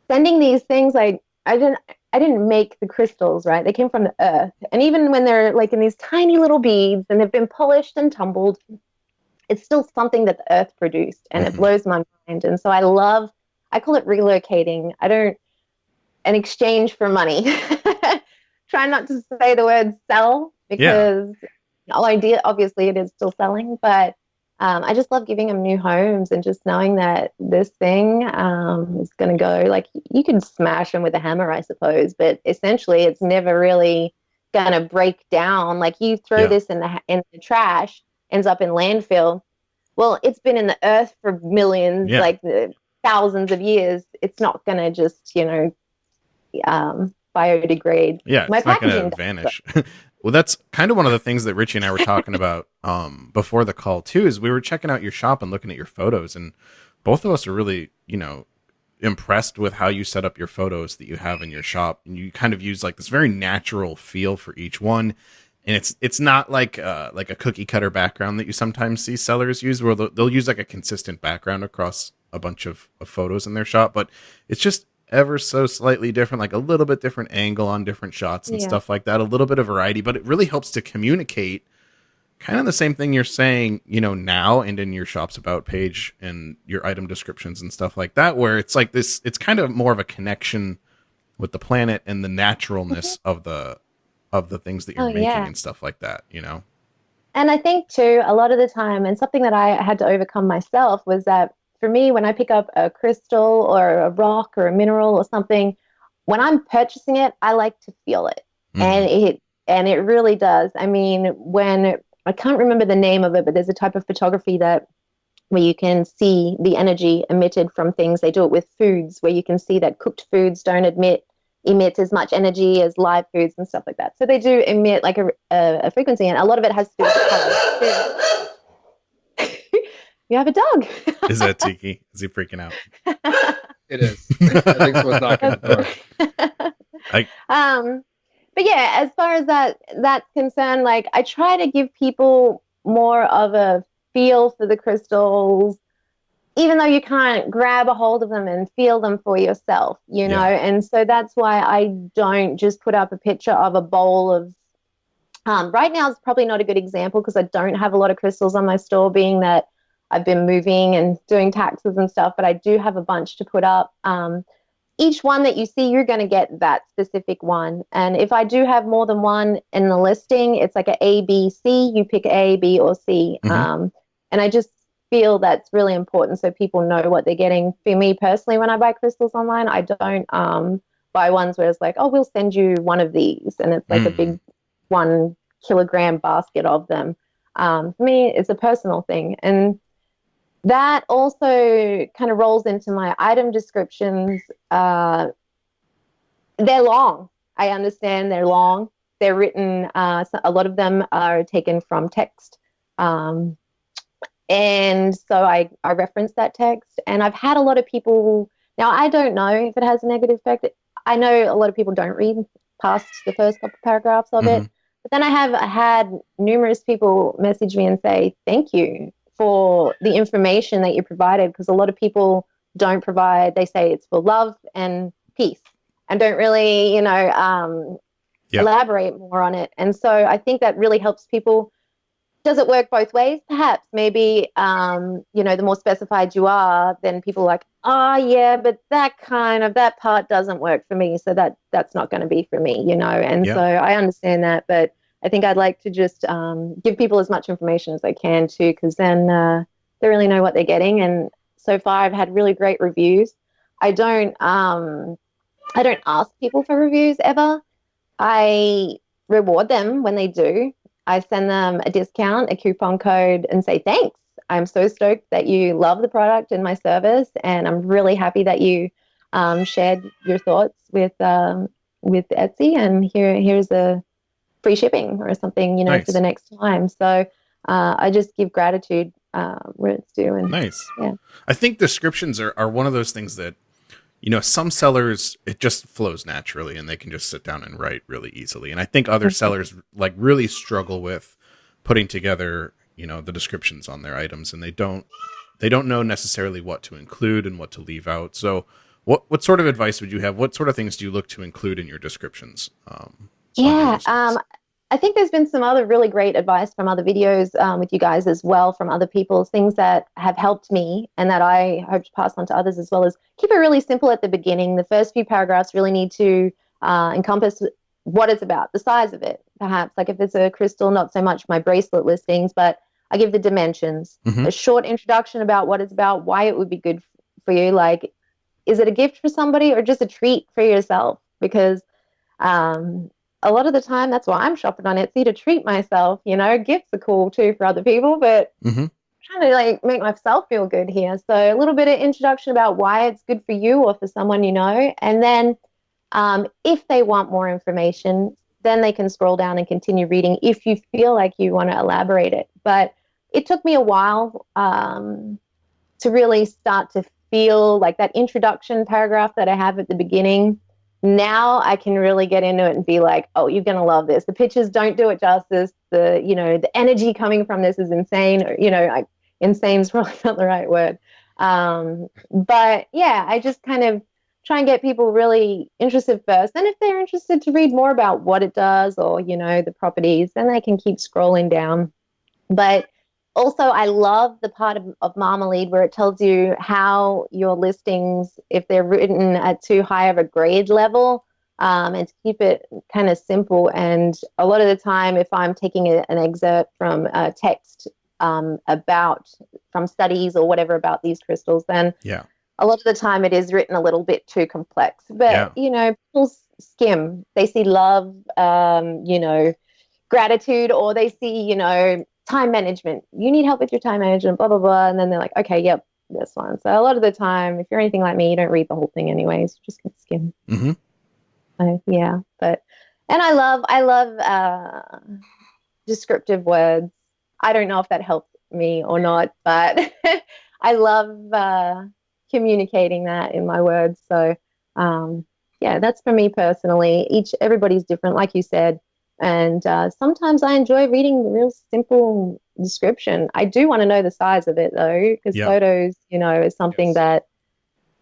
Sending these things, I didn't make the crystals, right? They came from the earth. And even when they're like in these tiny little beads and they've been polished and tumbled, it's still something that the earth produced, and it blows my mind. And so I call it relocating. An exchange for money. Try not to say the word sell, because obviously it is still selling, but I just love giving them new homes, and just knowing that this thing is going to go, like, you can smash them with a hammer, I suppose, but essentially it's never really going to break down. Like, you throw this in the trash, ends up in landfill. Well, it's been in the earth for millions, like thousands of years. It's not going to just, biodegrade. Yeah, My it's not going packaging to vanish. Well, that's kind of one of the things that Richie and I were talking about before the call too, is we were checking out your shop and looking at your photos, and both of us are really, impressed with how you set up your photos that you have in your shop. And you kind of use like this very natural feel for each one. And it's not like a cookie cutter background that you sometimes see sellers use, where they'll use like a consistent background across a bunch of photos in their shop, but it's just ever so slightly different, like a little bit different angle on different shots and stuff like that, a little bit of variety, but it really helps to communicate kind of the same thing you're saying, now, and in your shop's about page and your item descriptions and stuff like that, where it's like this, it's kind of more of a connection with the planet and the naturalness of the things that you're making and stuff like that, And I think too, a lot of the time, and something that I had to overcome myself, was that for me, when I pick up a crystal or a rock or a mineral or something, when I'm purchasing it, I like to feel it. And it really does. I mean, when I can't remember the name of it, but there's a type of photography where you can see the energy emitted from things. They do it with foods, where you can see that cooked foods don't emit as much energy as live foods and stuff like that. So they do emit like a frequency, and a lot of it has to do with the color. You have a dog. Is that Tiki? Is he freaking out? It is. I think someone's knocking at the door. But yeah, as far as that's concerned, like, I try to give people more of a feel for the crystals, even though you can't grab a hold of them and feel them for yourself, And so that's why I don't just put up a picture of a bowl of. Right now is probably not a good example, because I don't have a lot of crystals on my store, being that I've been moving and doing taxes and stuff, but I do have a bunch to put up. Each one that you see, you're going to get that specific one. And if I do have more than one in the listing, it's like A, B, C. You pick A, B, or C. And I just feel that's really important, so people know what they're getting. For me personally, when I buy crystals online, I don't buy ones where it's like, oh, we'll send you one of these, and it's like a big 1 kilogram basket of them. For me, it's a personal thing. And that also kind of rolls into my item descriptions. They're long. I understand they're long. they're written, a lot of them are taken from text. And so I reference that text, and I've had a lot of people, now I don't know if it has a negative effect. I know a lot of people don't read past the first couple paragraphs of it, but then I have had numerous people message me and say, thank you for the information that you provided, because a lot of people don't provide, they say it's for love and peace and don't really, elaborate more on it. And so I think that really helps people. Does it work both ways? Perhaps. Maybe, the more specified you are, then people are like, oh, yeah, but that part doesn't work for me. So that's not going to be for me, And so I understand that. But I think I'd like to just give people as much information as I can too, because then they really know what they're getting. And so far I've had really great reviews. I don't ask people for reviews ever. I reward them when they do. I send them a discount, a coupon code, and say, thanks. I'm so stoked that you love the product and my service. And I'm really happy that you shared your thoughts with Etsy. And here's a free shipping or something, Nice. for the next time. So I just give gratitude where it's due. And, nice. Yeah. I think descriptions are one of those things that, some sellers, it just flows naturally and they can just sit down and write really easily. And I think other sellers really struggle with putting together, the descriptions on their items, and they don't know necessarily what to include and what to leave out. So what sort of advice would you have? What sort of things do you look to include in your descriptions? I think there's been some other really great advice from other videos with you guys as well, from other people, things that have helped me and that I hope to pass on to others as well, as keep it really simple at the beginning. The first few paragraphs really need to encompass what it's about, the size of it, perhaps. Like if it's a crystal, not so much my bracelet listings, but I give the dimensions, a short introduction about what it's about, why it would be good for you. Like, is it a gift for somebody or just a treat for yourself? Because a lot of the time, that's why I'm shopping on Etsy, to treat myself. Gifts are cool too for other people, but I'm trying to make myself feel good here. So a little bit of introduction about why it's good for you or for someone and then if they want more information, then they can scroll down and continue reading if you feel like you want to elaborate it. But it took me a while to really start to feel like that introduction paragraph that I have at the beginning. Now I can really get into it and be like, oh, you're going to love this. The pictures don't do it justice. The energy coming from this is insane. Insane is probably not the right word. But yeah, I just kind of try and get people really interested first. And if they're interested to read more about what it does or, the properties, then they can keep scrolling down. But also, I love the part of Marmalead where it tells you how your listings, if they're written at too high of a grade level, and to keep it kind of simple. And a lot of the time, if I'm taking an excerpt from a text from studies or whatever about these crystals, then a lot of the time it is written a little bit too complex. But, people skim. They see love, gratitude, or they see, time management. You need help with your time management, blah, blah, blah. And then they're like, okay, yep, this one. So a lot of the time, if you're anything like me, you don't read the whole thing anyways. You just get skim. Yeah. And I love descriptive words. I don't know if that helps me or not, but I love communicating that in my words. So that's for me personally. Everybody's different, like you said. And sometimes I enjoy reading the real simple description. I do want to know the size of it though, because photos, is something that,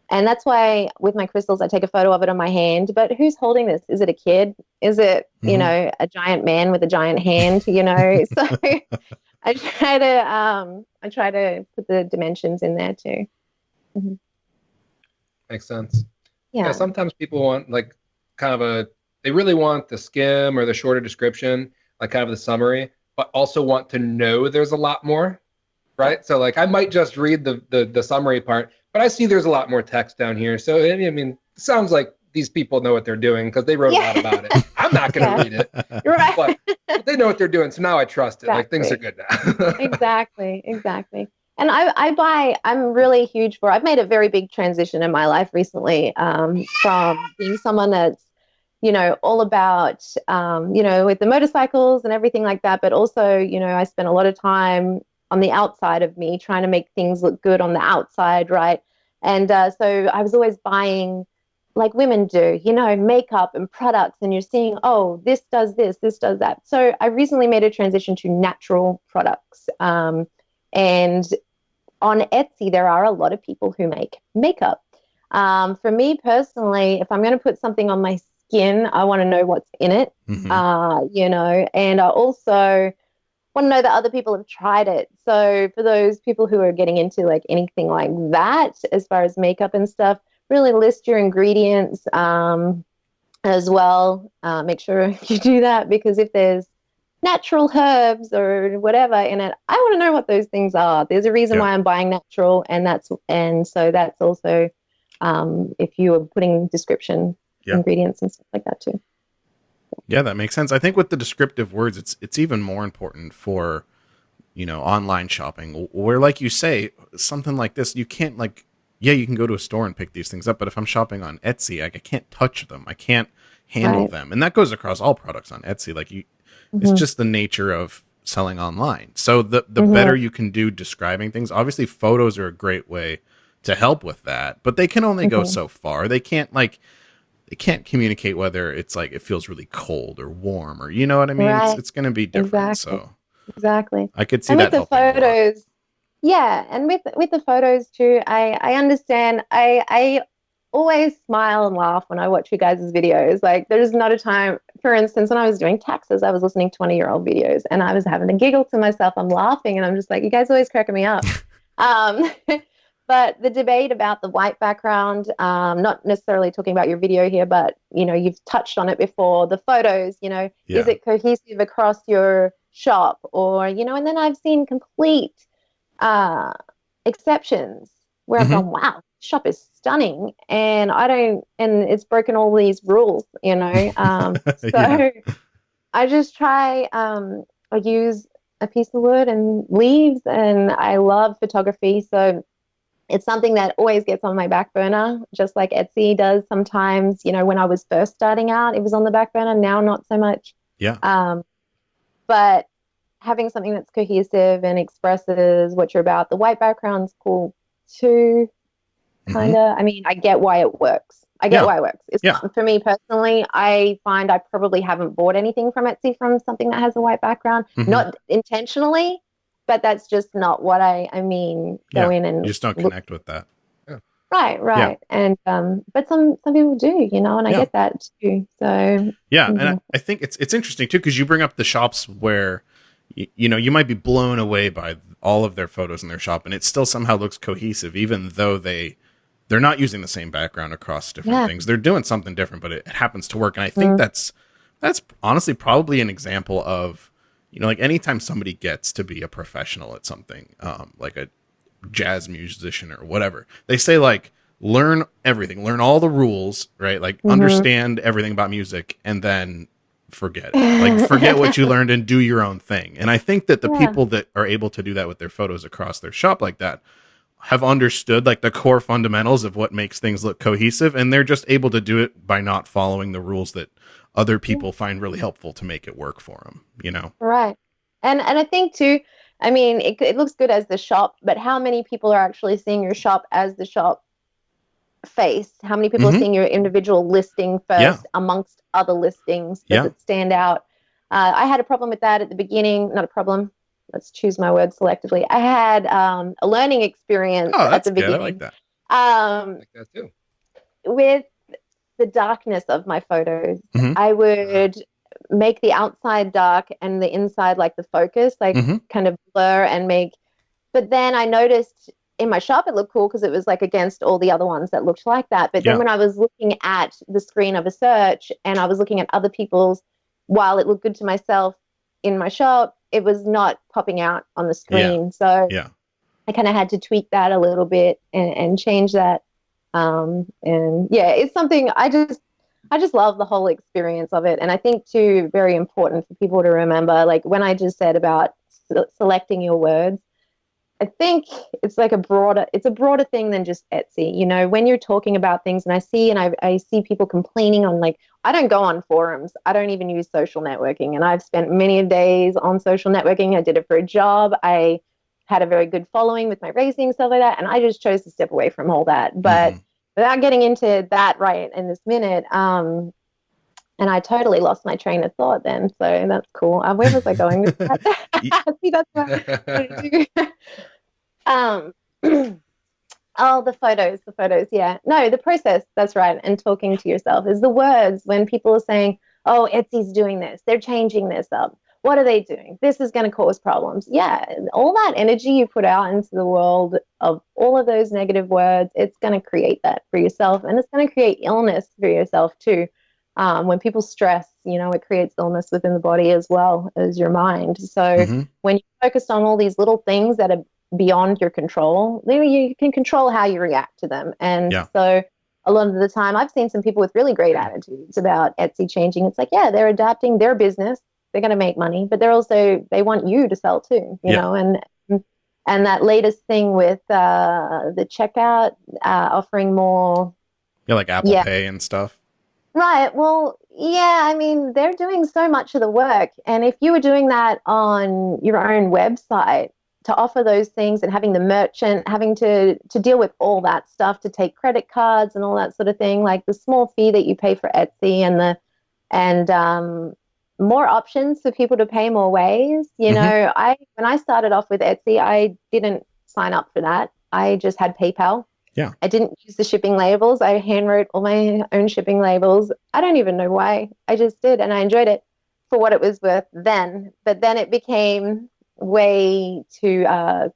and that's why with my crystals, I take a photo of it on my hand. But who's holding this? Is it a kid? Is it, a giant man with a giant hand? So I try to put the dimensions in there too. Makes sense. Yeah. Sometimes people want they really want the skim or the shorter description, like kind of the summary, but also want to know there's a lot more, right? So I might just read the summary part, but I see there's a lot more text down here. So I mean, it sounds like these people know what they're doing because they wrote a lot about it. I'm not going to read it, right. but they know what they're doing. So now I trust it. Exactly. Like things are good now. Exactly. And I'm really huge I've made a very big transition in my life recently from being someone that's all about, with the motorcycles and everything like that. But also, I spent a lot of time on the outside of me trying to make things look good on the outside, right? And so I was always buying, like women do, makeup and products, and you're seeing, oh, this does this, this does that. So I recently made a transition to natural products. And on Etsy, there are a lot of people who make makeup. For me personally, if I'm going to put something on my skin, I want to know what's in it, and I also want to know that other people have tried it. So for those people who are getting into like anything like that, as far as makeup and stuff, really list your ingredients as well. Make sure you do that, because if there's natural herbs or whatever in it, I want to know what those things are. There's a reason why I'm buying natural, and so that's also if you are putting description ingredients and stuff like that too. Yeah, that makes sense. I think with the descriptive words, it's even more important for, online shopping, where, like you say, something like this, you can't you can go to a store and pick these things up, but if I'm shopping on Etsy, I can't touch them. I can't handle them. And that goes across all products on Etsy. It's just the nature of selling online. So the better you can do describing things, obviously photos are a great way to help with that, but they can only go so far. They can't communicate whether it's like it feels really cold or warm, or you know what I mean? Right. It's going to be different. Exactly. I could see and that with the helping photos, and with the photos too, I understand. I always smile and laugh when I watch you guys' videos. Like, there's not a time, for instance, when I was doing taxes, I was listening to 20-year-old videos and I was having a giggle to myself. I'm laughing and I'm just like, you guys always cracking me up. But the debate about the white background, not necessarily talking about your video here, but, you've touched on it before, the photos, is it cohesive across your shop? Or, and then I've seen complete exceptions where I've gone, wow, shop is stunning, and it's broken all these rules, so I just try, I use a piece of wood and leaves, and I love photography, so it's something that always gets on my back burner, just like Etsy does sometimes. When I was first starting out, it was on the back burner. Now, not so much. But having something that's cohesive and expresses what you're about. The white background's cool too, kind of. I mean, I get why it works. It's not, for me personally, I find I probably haven't bought anything from Etsy from something that has a white background, not intentionally, but that's just not what I mean. Go in and you just don't connect with that. Right. Yeah. And but some people do, and I get that too. So and I think it's interesting too, because you bring up the shops where you might be blown away by all of their photos in their shop, and it still somehow looks cohesive, even though they're not using the same background across different things. They're doing something different, but it happens to work. And I think that's honestly probably an example of, like anytime somebody gets to be a professional at something, like a jazz musician or whatever, they say like, learn everything, learn all the rules, right? Like understand everything about music, and then forget it. Like forget what you learned and do your own thing. And I think that the people that are able to do that with their photos across their shop like that have understood like the core fundamentals of what makes things look cohesive, and they're just able to do it by not following the rules that other people find really helpful to make it work for them, Right. And I think too, I mean, it looks good as the shop, but how many people are actually seeing your shop as the shop face? How many people are seeing your individual listing first amongst other listings? Does it stand out? I had a problem with that at the beginning. Not a problem. Let's choose my words selectively. I had a learning experience at the beginning. I like that. I like that too. With the darkness of my photos, I would make the outside dark and the inside like the focus, like kind of blur and make. But then I noticed in my shop it looked cool because it was like against all the other ones that looked like that. But then when I was looking at the screen of a search and I was looking at other people's, while it looked good to myself in my shop, it was not popping out on the screen. So I kind of had to tweak that a little bit and change that. And it's something I just love the whole experience of it. And I think too, very important for people to remember, like when I just said about selecting your words, I think it's like it's a broader thing than just Etsy. You know, when you're talking about things and I see people complaining on, like, I don't go on forums. I don't even use social networking. And I've spent many days on social networking. I did it for a job. I had a very good following with my racing, stuff like that. And I just chose to step away from all that. But without getting into that right in this minute, and I totally lost my train of thought then. So that's cool. Where was I going with that? See, that's what I do. Um, oh, the photos. Yeah. No, the process. That's right. And talking to yourself is the words when people are saying, oh, Etsy's doing this. They're changing this up. What are they doing? This is going to cause problems. Yeah. All that energy you put out into the world of all of those negative words, it's going to create that for yourself. And it's going to create illness for yourself too. When people stress, you know, it creates illness within the body as well as your mind. So when you focus on all these little things that are beyond your control, then you can control how you react to them. And so a lot of the time I've seen some people with really great attitudes about Etsy changing. It's like, yeah, they're adapting their business. They're going to make money, but they want you to sell too, you know, and that latest thing with the checkout, offering more. Yeah, like Apple Pay and stuff. Right. Well, yeah, I mean, they're doing so much of the work. And if you were doing that on your own website to offer those things and having the merchant having to deal with all that stuff, to take credit cards and all that sort of thing, like the small fee that you pay for Etsy and more options for people to pay more ways. You know, when I started off with Etsy, I didn't sign up for that. I just had PayPal. Yeah. I didn't use the shipping labels. I handwrote all my own shipping labels. I don't even know why. I just did. And I enjoyed it for what it was worth then. But then it became way too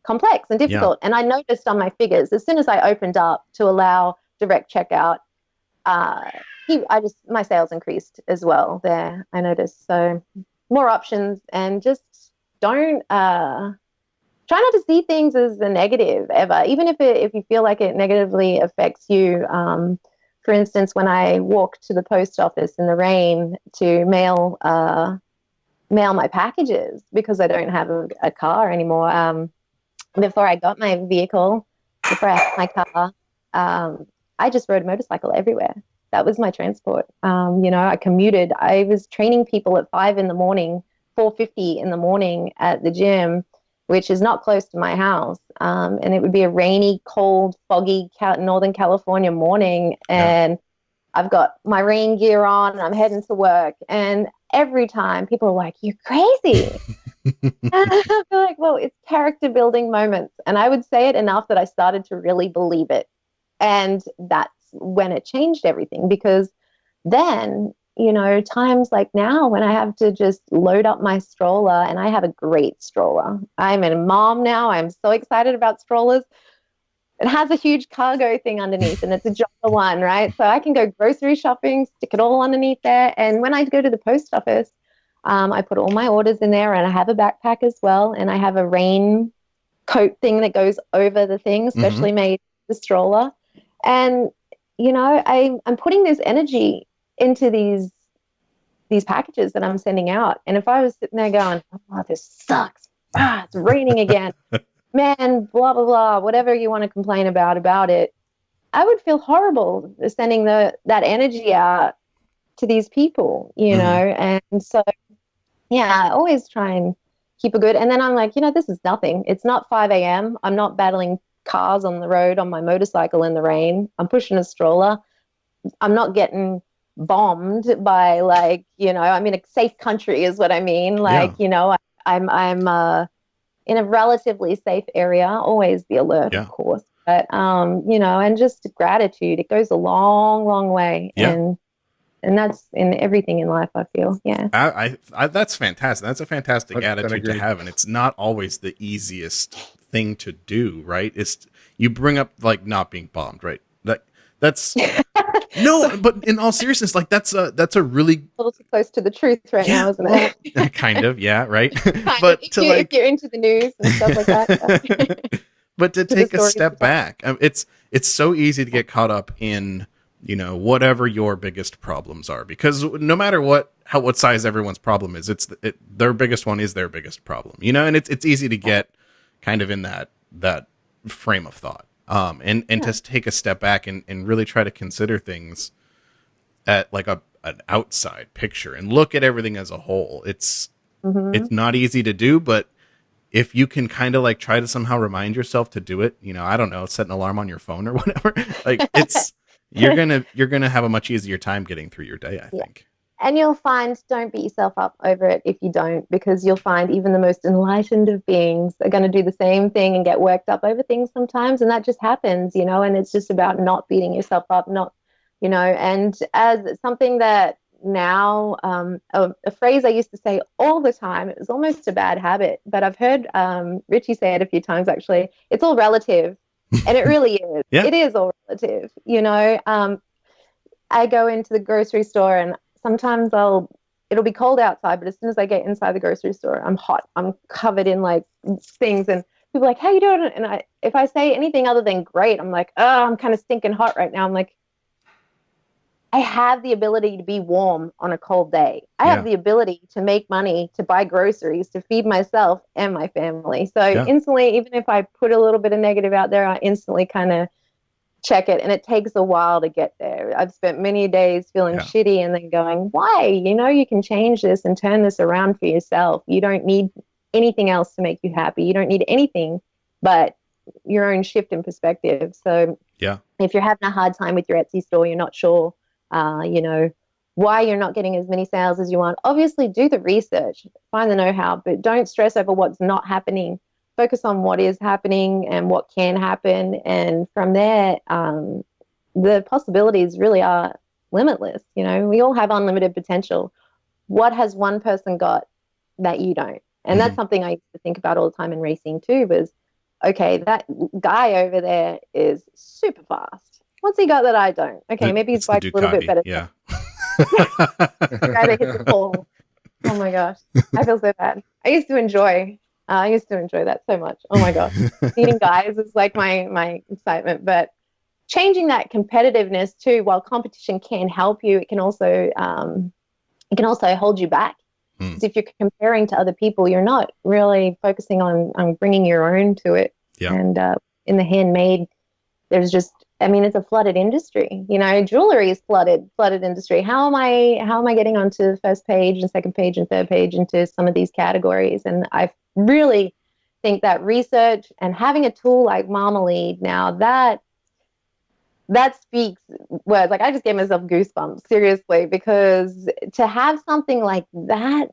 complex and difficult. And I noticed on my figures, as soon as I opened up to allow direct checkout, my sales increased as well there, I noticed. So more options, and just don't try not to see things as a negative ever, even if you feel like it negatively affects you. For instance, when I walked to the post office in the rain to mail my packages because I don't have a car anymore. Before I got my vehicle, before I had my car, I just rode a motorcycle everywhere. That was my transport. You know, I commuted. I was training people at 5 in the morning, 4:50 in the morning at the gym, which is not close to my house. And it would be a rainy, cold, foggy Northern California morning. And I've got my rain gear on and I'm heading to work. And every time people are like, you're crazy. And I feel like, well, it's character building moments. And I would say it enough that I started to really believe it. And that's when it changed everything, because then, you know, times like now when I have to just load up my stroller, and I have a great stroller. I'm a mom now. I'm so excited about strollers. It has a huge cargo thing underneath, and it's a jogger one, right? So I can go grocery shopping, stick it all underneath there. And when I go to the post office, I put all my orders in there, and I have a backpack as well. And I have a rain coat thing that goes over the thing, specially made for the stroller. And, you know, I'm putting this energy into these packages that I'm sending out. And if I was sitting there going, oh, this sucks. It's raining again. Man, blah, blah, blah, whatever you want to complain about it, I would feel horrible sending that energy out to these people, you know? And so, yeah, I always try and keep a good, and then I'm like, you know, this is nothing. It's not 5 a.m. I'm not battling cars on the road on my motorcycle in the rain. I'm pushing a stroller. I'm not getting bombed by, like, you know, I'm in a safe country is what I mean. Like, you know, I'm in a relatively safe area. Always be alert, of course. But, you know, and just gratitude. It goes a long, long way. And that's in everything in life, I feel. Yeah. I that's fantastic. That's a fantastic attitude to have. And it's not always the easiest thing to do, right? You bring up, like, not being bombed, right? That's no, but in all seriousness, like, that's a really a little too close to the truth right now, isn't it? Kind of, yeah, right. But if you're into the news and stuff like that. But to take a step back, it's so easy to get caught up in, you know, whatever your biggest problems are, because no matter what size everyone's problem is, their biggest one is their biggest problem, you know, and it's easy to get kind of in that frame of thought. And to take a step back and really try to consider things at like an outside picture and look at everything as a whole. It's not easy to do, but if you can kind of like try to somehow remind yourself to do it, I don't know, set an alarm on your phone or whatever. Like you're gonna have a much easier time getting through your day, I think. And you'll find, don't beat yourself up over it if you don't, because you'll find even the most enlightened of beings are going to do the same thing and get worked up over things sometimes. And that just happens, and it's just about not beating yourself up, and as something that now, a phrase I used to say all the time, it was almost a bad habit, but I've heard Richie say it a few times, actually. It's all relative. And it really is. Yeah. It is all relative. I go into the grocery store and sometimes it'll be cold outside, but as soon as I get inside the grocery store, I'm hot. I'm covered in like things, and people are like, how you doing? And if I say anything other than great, I'm like, oh, I'm kind of stinking hot right now. I'm like, I have the ability to be warm on a cold day. I have the ability to make money, to buy groceries, to feed myself and my family. So instantly, even if I put a little bit of negative out there, I instantly kind of check it. And it takes a while to get there. I've spent many days feeling shitty and then going, why? You can change this and turn this around for yourself. You don't need anything else to make you happy. You don't need anything but your own shift in perspective. So if you're having a hard time with your Etsy store, you're not sure, why you're not getting as many sales as you want, obviously do the research, find the know-how, but don't stress over what's not happening. Focus on what is happening and what can happen. And from there, the possibilities really are limitless. We all have unlimited potential. What has one person got that you don't? And that's something I used to think about all the time in racing too, was, okay, that guy over there is super fast. What's he got that I don't? Okay, maybe his bike's a little bit better. Yeah. The guy that hits the ball. Oh my gosh. I feel so bad. I used to enjoy that so much. Oh my gosh. Beating guys is like my excitement. But changing that competitiveness too, while competition can help you, it can also hold you back. Because if you're comparing to other people, you're not really focusing on bringing your own to it. Yeah. And in the handmade, there's just, it's a flooded industry. Jewelry is flooded industry. How am I getting onto the first page and second page and third page into some of these categories? And I really think that research and having a tool like Marmalead now, that speaks words. Like, I just gave myself goosebumps, seriously, because to have something like that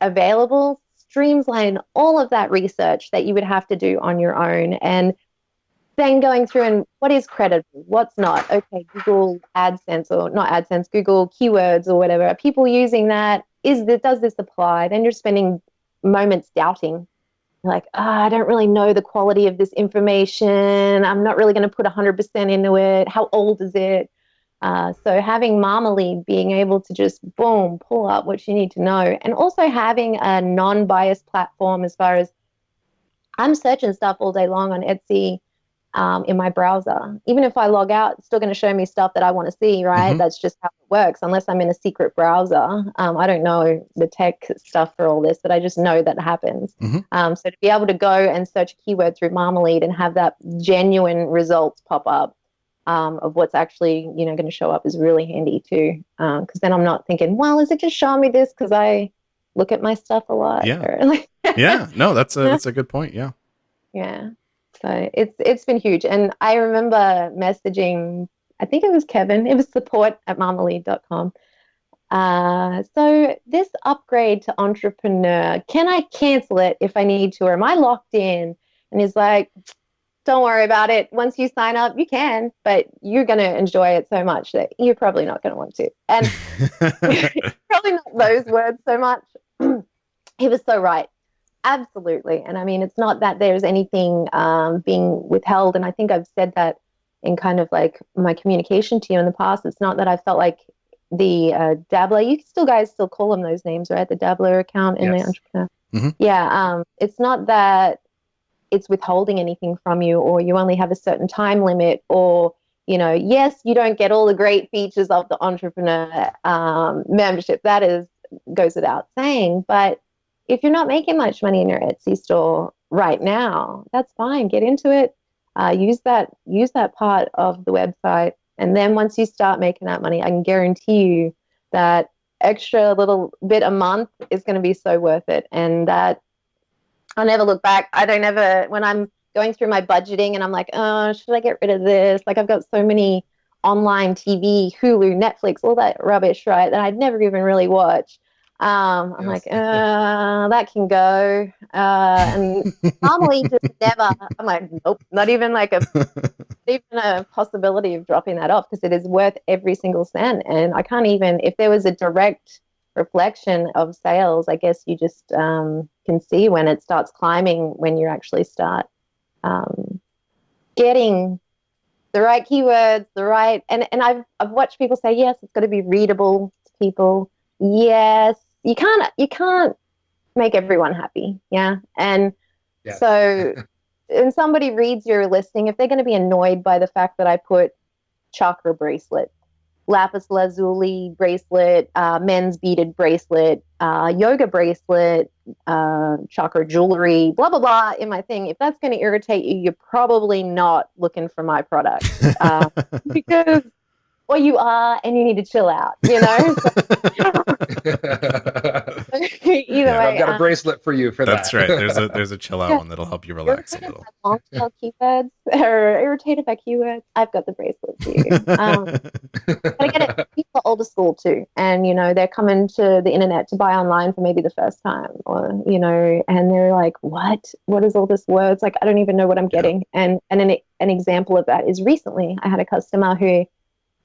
available streamline all of that research that you would have to do on your own, and then going through and what is credible, what's not. Okay, Google AdSense, or not AdSense, Google keywords or whatever. Are people using that? Does this apply? Then you're spending moments doubting. Like, I don't really know the quality of this information. I'm not really going to put 100% into it. How old is it? So having Marmalead, being able to just, boom, pull up what you need to know. And also having a non-biased platform, as far as I'm searching stuff all day long on Etsy in my browser. Even if I log out, it's still going to show me stuff that I want to see, right? That's just how it works, unless I'm in a secret browser. I don't know the tech stuff for all this, but I just know that happens. So to be able to go and search a keyword through Marmalead and have that genuine results pop up of what's actually, going to show up is really handy too. Because then I'm not thinking, well, is it just showing me this because I look at my stuff a lot? Yeah. Yeah. No, that's a good point. Yeah. Yeah. So it's been huge. And I remember messaging, I think it was Kevin, it was support@marmalead.com. So this upgrade to entrepreneur, can I cancel it if I need to, or am I locked in? And he's like, don't worry about it. Once you sign up, you can, but you're going to enjoy it so much that you're probably not going to want to. And probably not those words so much. He was so right. Absolutely. And it's not that there's anything being withheld. And I think I've said that in kind of like my communication to you in the past. It's not that I felt like the Dabbler, guys still call them those names, right? The Dabbler account in the entrepreneur. Yeah. It's not that it's withholding anything from you, or you only have a certain time limit, or, yes, you don't get all the great features of the entrepreneur membership. That goes without saying. But if you're not making much money in your Etsy store, right now, that's fine. Get into it. Use that part of the website. And then once you start making that money, I can guarantee you that extra little bit a month is going to be so worth it. And that I'll never look back. I don't ever, when I'm going through my budgeting and I'm like, oh, should I get rid of this? Like I've got so many online TV, Hulu, Netflix, all that rubbish, right? That I'd never even really watch. I'm like, that can go. And normally just never, I'm like, nope, not even a possibility of dropping that off because it is worth every single cent. And I can't even, if there was a direct reflection of sales, I guess you just can see when it starts climbing when you actually start getting the right keywords, and I've watched people say, yes, it's got to be readable to people. Yes, you can't make everyone happy. Yeah. And so when somebody reads your listing, if they're going to be annoyed by the fact that I put chakra bracelet, lapis lazuli bracelet, men's beaded bracelet, yoga bracelet, chakra jewelry, blah, blah, blah in my thing, if that's going to irritate you, you're probably not looking for my product because, well, you are, and you need to chill out, Either way, I've got a bracelet for you for that's that. That's right. There's a chill out one that'll help you relax a little. Long tail keywords or irritated by keywords, I've got the bracelet for you. But again, people are older school too, and they're coming to the internet to buy online for maybe the first time, or and they're like, what is all this words? Like I don't even know what I'm getting. And an example of that is recently I had a customer who,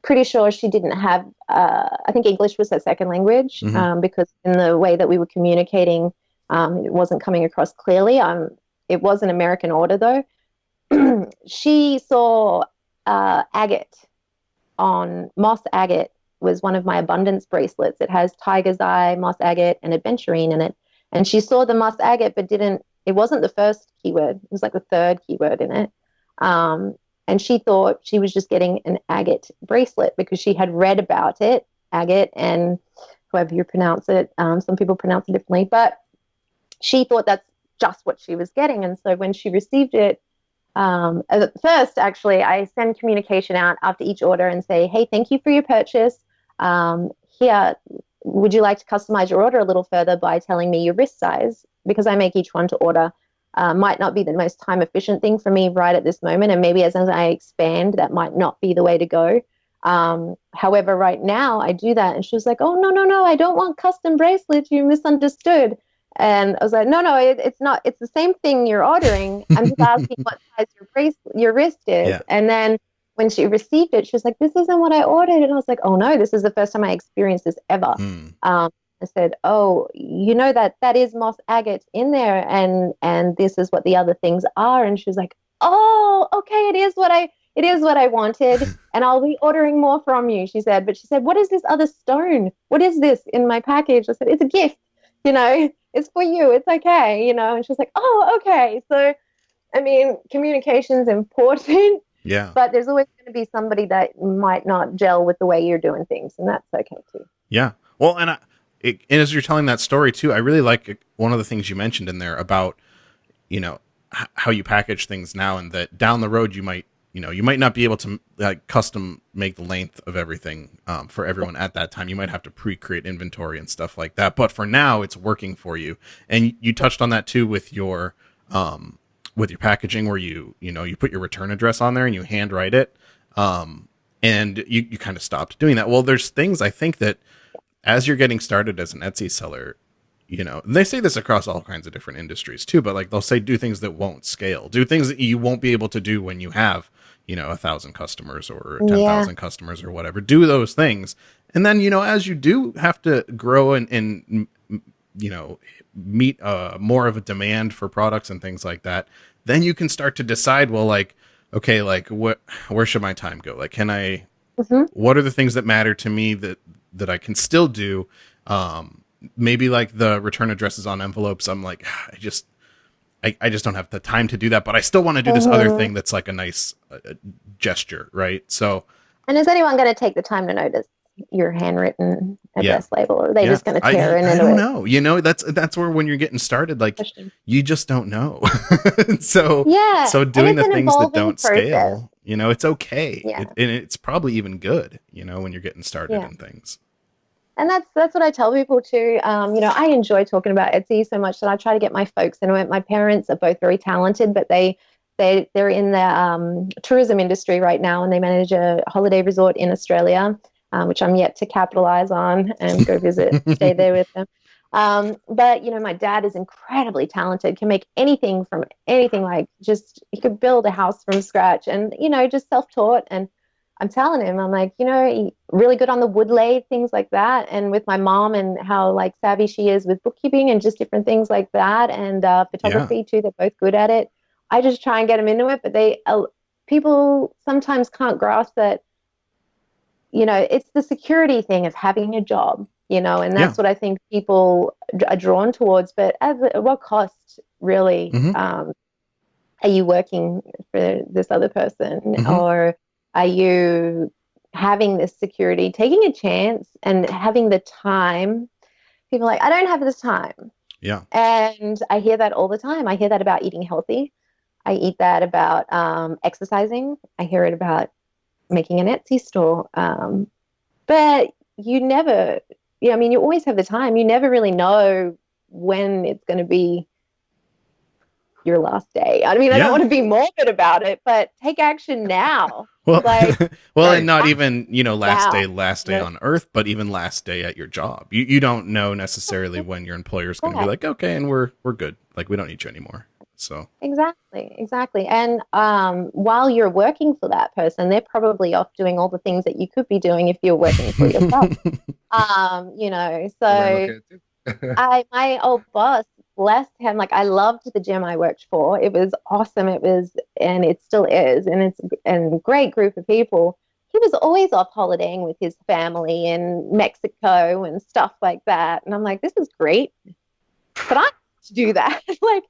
pretty sure she didn't have, I think English was her second language, because in the way that we were communicating, it wasn't coming across clearly. It was an American order though. She saw agate on moss agate was one of my abundance bracelets. It has tiger's eye, moss agate, and adventurine in it. And she saw the moss agate, but it wasn't the first keyword. It was like the third keyword in it. And she thought she was just getting an agate bracelet because she had read about it, agate, and however you pronounce it. Some people pronounce it differently, but she thought that's just what she was getting. And so when she received it, at first, actually, I send communication out after each order and say, hey, thank you for your purchase. Here, would you like to customize your order a little further by telling me your wrist size? Because I make each one to order. Might not be the most time efficient thing for me right at this moment. And maybe as I expand, that might not be the way to go. However, right now I do that. And she was like, oh, no, I don't want custom bracelets. You misunderstood. And I was like, no, it's not. It's the same thing you're ordering. I'm just asking what size your wrist is. Yeah. And then when she received it, she was like, this isn't what I ordered. And I was like, oh no, this is the first time I experienced this ever. I said, oh, that is moss agate in there, and this is what the other things are. And she was like, oh, okay, it is what I wanted, and I'll be ordering more from you, she said. But she said, what is this other stone? What is this in my package? I said, it's a gift, it's for you. It's okay, And she was like, oh, okay. So, I mean, communication's important. Yeah. But there's always going to be somebody that might not gel with the way you're doing things, and that's okay too. Yeah. Well, and as you're telling that story too, I really like one of the things you mentioned in there about, how you package things now, and that down the road you might not be able to custom make the length of everything for everyone at that time. You might have to pre-create inventory and stuff like that. But for now, it's working for you. And you touched on that too with your packaging, where you put your return address on there and you handwrite it. And you kind of stopped doing that. Well, there's things I think that, as you're getting started as an Etsy seller, they say this across all kinds of different industries too, but they'll say do things that won't scale, do things that you won't be able to do when you have, 1,000 customers or 10,000 customers or whatever. Do those things. And then, as you do have to grow and meet more of a demand for products and things like that, then you can start to decide, well, okay, where should my time go? Can I, what are the things that matter to me that I can still do? Maybe the return addresses on envelopes. I'm like, I just don't have the time to do that, but I still want to do this other thing that's a nice gesture. Right. So, and is anyone going to take the time to notice? your handwritten address label, or are they just going to tear I into don't it? know. You know, that's where when you're getting started, like you just don't know. Yeah, so and doing it's the an things that evolving don't process. scale, you know, it's okay. Yeah, And it's probably even good, you know, when you're getting started yeah. in things. And that's what I tell people too. You know, I enjoy talking about Etsy so much that I try to get my folks into it. My parents are both very talented, but they're in the tourism industry right now, and they manage a holiday resort in Australia, which I'm yet to capitalize on and go visit, stay there with them. But you know, my dad is incredibly talented, can make anything from anything, like just he could build a house from scratch, and you know, just self-taught. And I'm telling him, I'm like, you know, really good on the wood lathe, things like that. And with my mom and how like savvy she is with bookkeeping and just different things like that, and photography too, they're both good at it. I just try and get them into it, but people sometimes can't grasp that, you know, it's the security thing of having a job, you know, and that's what I think people are drawn towards. But at what cost, really, are you working for this other person, or are you having this security, taking a chance and having the time? People are like, I don't have this time. Yeah. And I hear that all the time. I hear that about eating healthy. I eat that about exercising. I hear it about making an Etsy store. But you never, yeah, I mean, you always have the time. You never really know when it's going to be your last day. I mean, I don't want to be morbid about it, but take action now. Well, like, well, and not even, you know, last day Yeah. on Earth, but even last day at your job. You don't know necessarily when your employer's going to be like, okay, and we're good. Like, we don't need you anymore. So exactly. And while you're working for that person, they're probably off doing all the things that you could be doing if you're working for yourself. You know, so my old boss, bless him, like I loved the gym I worked for. It was awesome. It was, and it still is, and it's a great group of people. He was always off holidaying with his family in Mexico and stuff like that. And I'm like, this is great, but I have to do that. Like,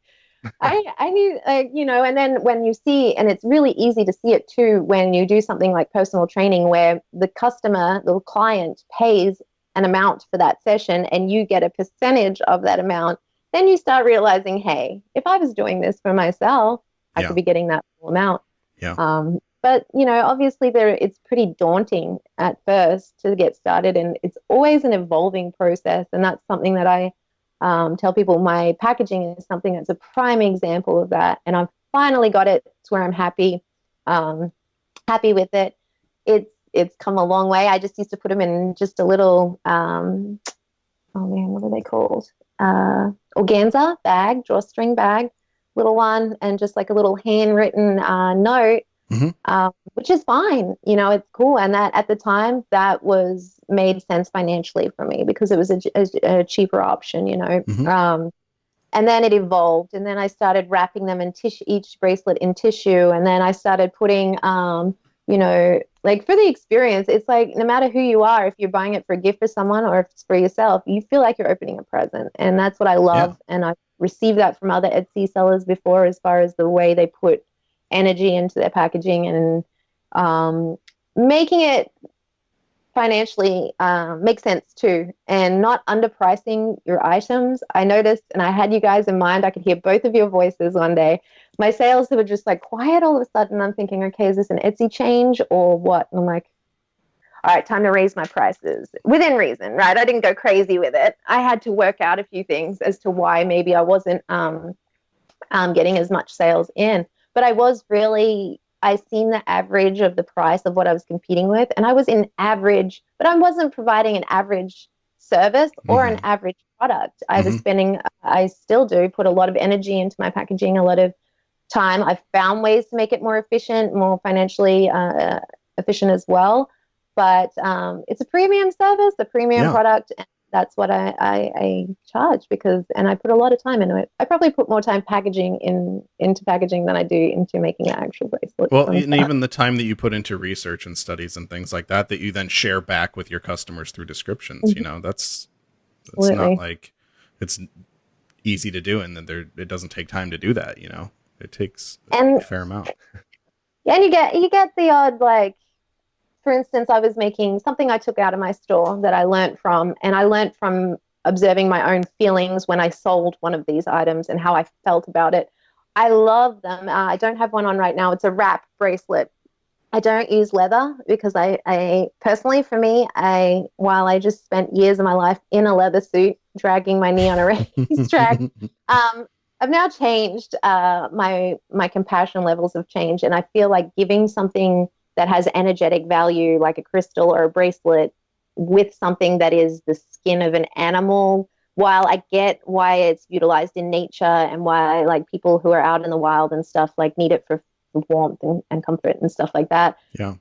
I need, like, you know, and then when you see, and it's really easy to see it too, when you do something like personal training where the customer, the client pays an amount for that session and you get a percentage of that amount, then you start realizing, hey, if I was doing this for myself, I could be getting that full amount. But, you know, obviously it's pretty daunting at first to get started, and it's always an evolving process. And that's something that I tell people. My packaging is something that's a prime example of that. And I've finally got it to where I'm happy with it. It's come a long way. I just used to put them in just a little, oh man, what are they called? Organza bag, drawstring bag, little one, and just like a little handwritten note, which is fine. You know, it's cool. And that at the time, that was made sense financially for me because it was a cheaper option, you know. And then it evolved, and then I started wrapping them in tissue, each bracelet in tissue, and then I started putting, you know, like for the experience, it's like no matter who you are, if you're buying it for a gift for someone or if it's for yourself, you feel like you're opening a present, and that's what I love. And I've received that from other Etsy sellers before, as far as the way they put energy into their packaging and making it financially make sense too, and not underpricing your items. I noticed, and I had you guys in mind, I could hear both of your voices one day. My sales were just like quiet all of a sudden. I'm thinking, okay, is this an Etsy change or what? And I'm like, all right, time to raise my prices within reason, right? I didn't go crazy with it. I had to work out a few things as to why maybe I wasn't getting as much sales in, but I seen the average of the price of what I was competing with, and I was in average, but I wasn't providing an average service or an average product. I was spending, I still do put a lot of energy into my packaging, a lot of time. I've found ways to make it more efficient, more financially efficient as well. But it's a premium service, a premium product, and that's what I charge and I put a lot of time into it. I probably put more time into packaging than I do into making the actual bracelet. Well, and even the time that you put into research and studies and things like that you then share back with your customers through descriptions, you know, that's not like it's easy to do, and that it doesn't take time to do that, you know. It takes a fair amount. Yeah, and you get the odd like for instance, I was making something I took out of my store that I learned from, and I learned from observing my own feelings when I sold one of these items and how I felt about it. I love them. I don't have one on right now. It's a wrap bracelet. I don't use leather because I personally, for me, while I just spent years of my life in a leather suit, dragging my knee on a racetrack, I've now changed. My compassion levels have changed, and I feel like giving something that has energetic value, like a crystal or a bracelet, with something that is the skin of an animal. While I get why it's utilized in nature and why like people who are out in the wild and stuff like need it for warmth and comfort and stuff like that. Yeah.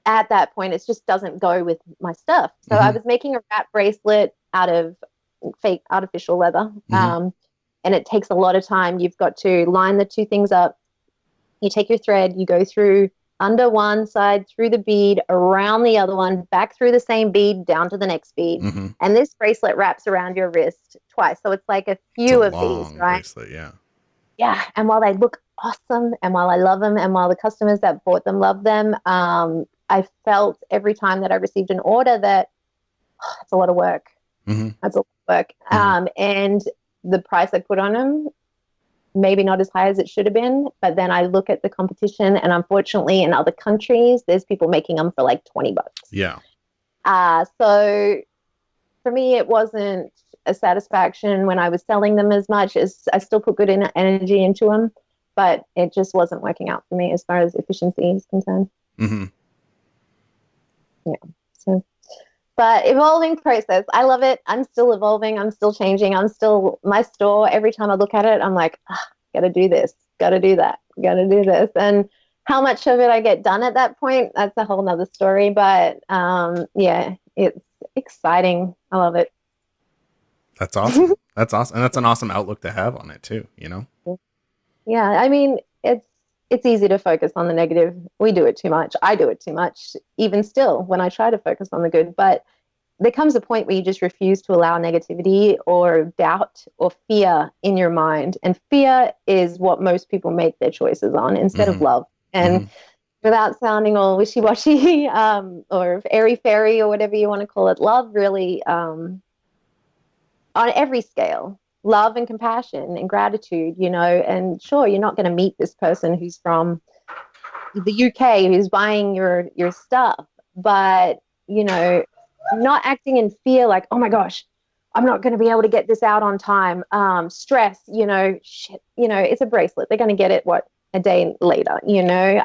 At that point, it just doesn't go with my stuff. So I was making a wrap bracelet out of fake artificial leather. And it takes a lot of time. You've got to line the two things up. You take your thread, you go through under one side, through the bead, around the other one, back through the same bead, down to the next bead. And this bracelet wraps around your wrist twice. So it's like a few of these, right? Bracelet, yeah. Yeah. And while they look awesome, and while I love them, and while the customers that bought them love them, I felt every time that I received an order that it's a lot of work. That's a lot of work. And the price I put on them, maybe not as high as it should have been, but then I look at the competition, and unfortunately in other countries, there's people making them for like $20. Yeah. So for me, it wasn't a satisfaction when I was selling them as much as I still put good energy into them, but it just wasn't working out for me as far as efficiency is concerned. Yeah. So, but evolving process. I love it. I'm still evolving. I'm still changing. I'm still, my store, every time I look at it, I'm like, gotta do this, gotta do that, gotta do this. And how much of it I get done at that point, that's a whole nother story. But yeah, it's exciting. I love it. That's awesome. That's awesome. And that's an awesome outlook to have on it too, you know? Yeah. I mean, it's easy to focus on the negative. We do it too much. I do it too much, even still, when I try to focus on the good. But there comes a point where you just refuse to allow negativity or doubt or fear in your mind. And fear is what most people make their choices on instead of love. And without sounding all wishy-washy or airy-fairy or whatever you want to call it, love really, on every scale, love and compassion and gratitude, you know. And sure, you're not going to meet this person who's from the UK who's buying your stuff, but, you know, not acting in fear like, oh my gosh, I'm not going to be able to get this out on time. Stress, you know, shit, you know, it's a bracelet. They're going to get it, a day later, you know,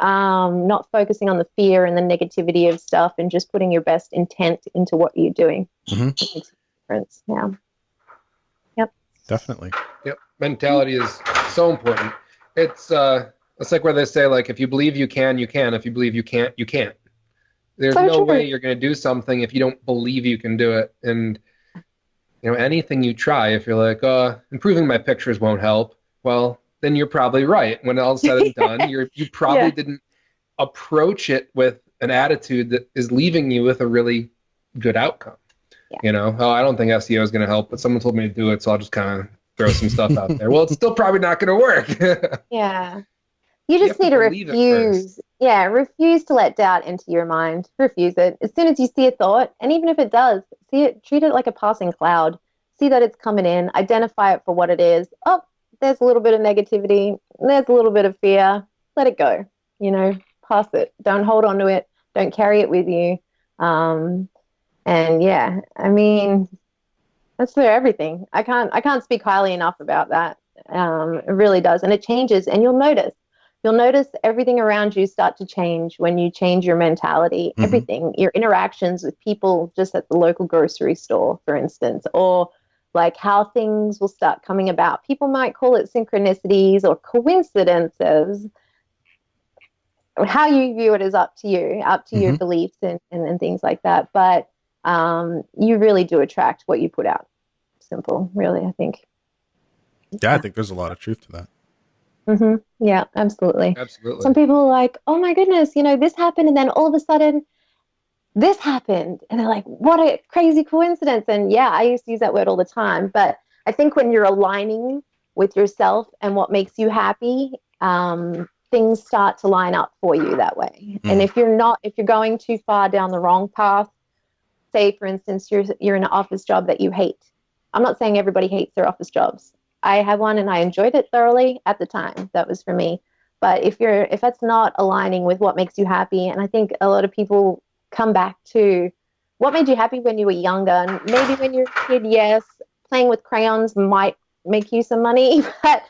not focusing on the fear and the negativity of stuff and just putting your best intent into what you're doing. It makes a difference. Yeah. Yep. Definitely. Yep. Mentality is so important. It's like where they say, like, if you believe you can, you can. If you believe you can't, you can't. There's So no true. way you're going to do something if you don't believe you can do it. And, you know, anything you try, if you're like, improving my pictures won't help, well, then you're probably right. When all's said and done, you probably didn't approach it with an attitude that is leaving you with a really good outcome. Yeah. You know, I don't think SEO is going to help, but someone told me to do it, so I'll just kind of throw some stuff out there. Well, it's still probably not going to work. Yeah. You just need to refuse. Yeah, refuse to let doubt into your mind. Refuse it. As soon as you see a thought, and even if it does, treat it like a passing cloud. See that it's coming in, identify it for what it is. Oh, there's a little bit of negativity. There's a little bit of fear. Let it go. You know, pass it. Don't hold on to it. Don't carry it with you. And yeah, I mean, that's for everything. I can't speak highly enough about that. It really does. And it changes, and you'll notice. You'll notice everything around you start to change when you change your mentality, everything, your interactions with people just at the local grocery store, for instance, or like how things will start coming about. People might call it synchronicities or coincidences. How you view it is up to you, up to your beliefs and things like that. But you really do attract what you put out. Simple, really, I think. Yeah, I think there's a lot of truth to that. Yeah, absolutely. Absolutely. Some people are like, oh my goodness, you know, this happened, and then all of a sudden this happened, and they're like, what a crazy coincidence. And yeah, I used to use that word all the time, but I think when you're aligning with yourself and what makes you happy, things start to line up for you that way. And if you're going too far down the wrong path, say for instance you're in an office job that you hate. I'm not saying everybody hates their office jobs. I had one and I enjoyed it thoroughly at the time. That was for me. But if that's not aligning with what makes you happy, and I think a lot of people come back to what made you happy when you were younger, and maybe when you're a kid, yes, playing with crayons might make you some money, but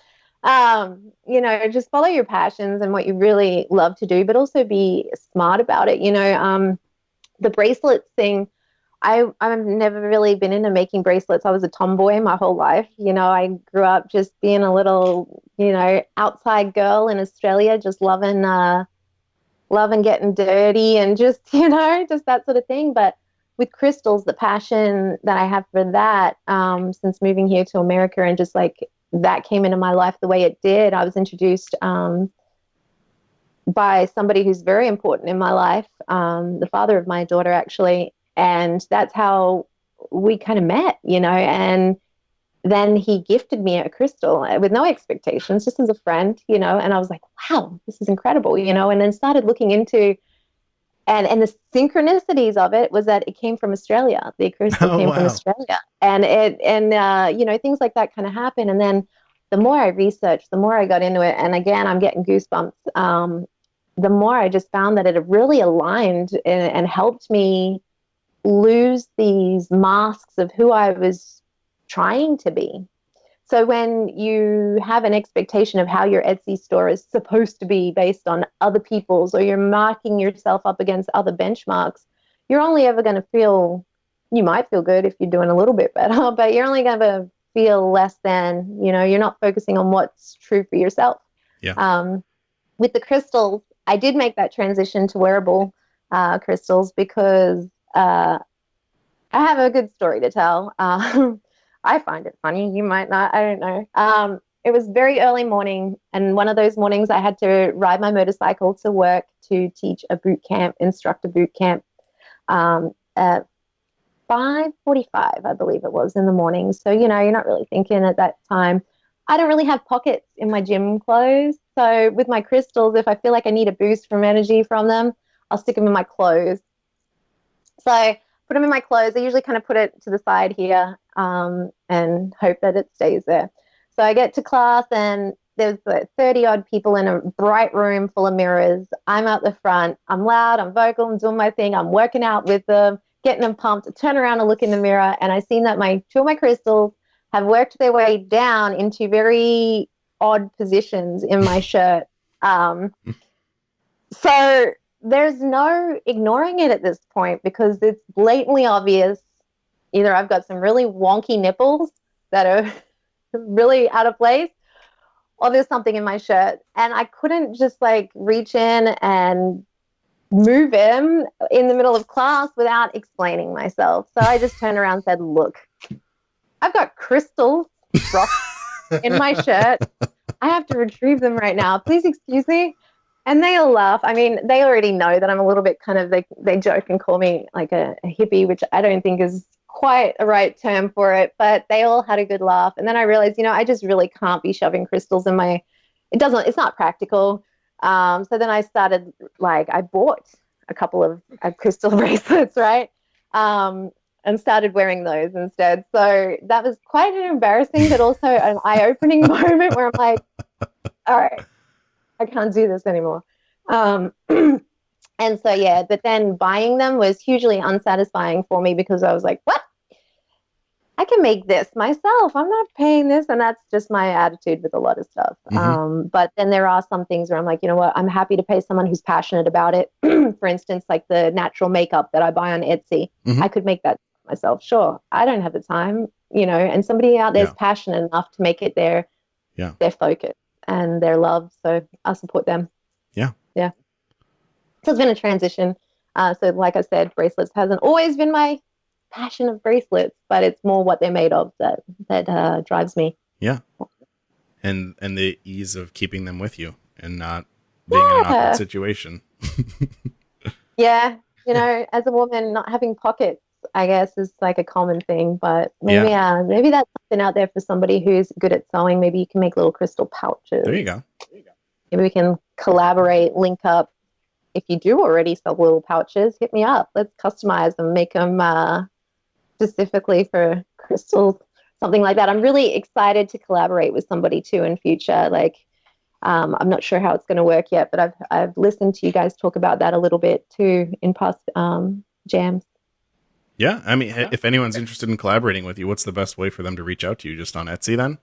just follow your passions and what you really love to do, but also be smart about it. The bracelets thing, I've never really been into making bracelets. I was a tomboy my whole life. I grew up just being a little, outside girl in Australia, just loving getting dirty and just, just that sort of thing. But with crystals, the passion that I have for that, since moving here to America and just like that came into my life the way it did, I was introduced by somebody who's very important in my life, the father of my daughter, actually. And that's how we kind of met, and then he gifted me a crystal with no expectations, just as a friend, and I was like, wow, this is incredible, and then started looking into, and the synchronicities of it was that it came from Australia. The crystal came from Australia, and things like that kind of happen. And then the more I researched, the more I got into it, and again, I'm getting goosebumps. The more I just found that it really aligned and helped me lose these masks of who I was trying to be. So when you have an expectation of how your Etsy store is supposed to be based on other people's, or you're marking yourself up against other benchmarks, you're only ever going to feel, you might feel good if you're doing a little bit better, but you're only going to feel less than, you're not focusing on what's true for yourself. Yeah. With the crystals, I did make that transition to wearable crystals because I have a good story to tell. I find it funny. You might not. I don't know. It was very early morning, and one of those mornings I had to ride my motorcycle to work to teach a instructor boot camp at 5:45, I believe it was, in the morning. So, you're not really thinking at that time. I don't really have pockets in my gym clothes. So with my crystals, if I feel like I need a boost from energy from them, I'll stick them in my clothes. So I put them in my clothes. I usually kind of put it to the side here and hope that it stays there. So I get to class and there's 30 odd people in a bright room full of mirrors. I'm out the front. I'm loud. I'm vocal. I'm doing my thing. I'm working out with them, getting them pumped. I turn around and look in the mirror, and I seen that two of my crystals have worked their way down into very odd positions in my shirt. So there's no ignoring it at this point because it's blatantly obvious. Either I've got some really wonky nipples that are really out of place, or there's something in my shirt. And I couldn't just reach in and move him in the middle of class without explaining myself. So I just turned around and said, look, I've got crystals dropped in my shirt. I have to retrieve them right now. Please excuse me. And they all laugh. I mean, they already know that I'm a little bit they joke and call me like a hippie, which I don't think is quite a right term for it, but they all had a good laugh. And then I realized, I just really can't be shoving crystals in it's not practical. So then I started, I bought a couple of crystal bracelets, right? And started wearing those instead. So that was quite an embarrassing, but also an eye-opening moment where I'm like, all right, I can't do this anymore. And so, yeah, but then buying them was hugely unsatisfying for me because I was like, what? I can make this myself. I'm not paying this. And that's just my attitude with a lot of stuff. Mm-hmm. But then there are some things where I'm like, you know what? I'm happy to pay someone who's passionate about it. For instance, like the natural makeup that I buy on Etsy. Mm-hmm. I could make that myself. Sure. I don't have the time, and somebody out there is passionate enough to make it their focus and their love. So I support them. Yeah. Yeah. So it's been a transition. So like I said, bracelets hasn't always been my passion of bracelets, but it's more what they're made of that drives me. Yeah. And the ease of keeping them with you and not being in an awkward situation. Yeah. As a woman, not having pockets, I guess, is like a common thing, but maybe that's something out there for somebody who's good at sewing. Maybe you can make little crystal pouches. There you go. Maybe we can collaborate, link up. If you do already sell little pouches, hit me up. Let's customize them, make them specifically for crystals, something like that. I'm really excited to collaborate with somebody too in future. Like, I'm not sure how it's going to work yet, but I've listened to you guys talk about that a little bit too in past jams. Yeah, I mean, if anyone's interested in collaborating with you, what's the best way for them to reach out to you? Just on Etsy then?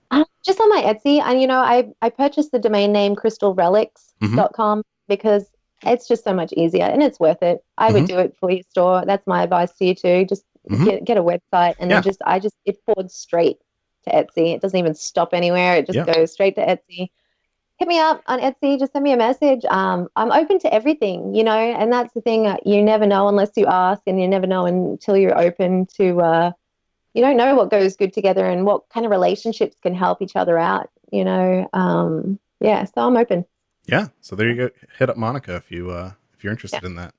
Just on my Etsy. And, I purchased the domain name crystalrelics.com because it's just so much easier and it's worth it. I would do it for your store. That's my advice to you too. Just get a website and then it forwards straight to Etsy. It doesn't even stop anywhere. It just goes straight to Etsy. Hit me up on Etsy. Just send me a message. I'm open to everything, and that's the thing. You never know unless you ask, and you never know until you're open to, you don't know what goes good together and what kind of relationships can help each other out, so I'm open. Yeah. So there you go. Hit up Monica if you're interested in that.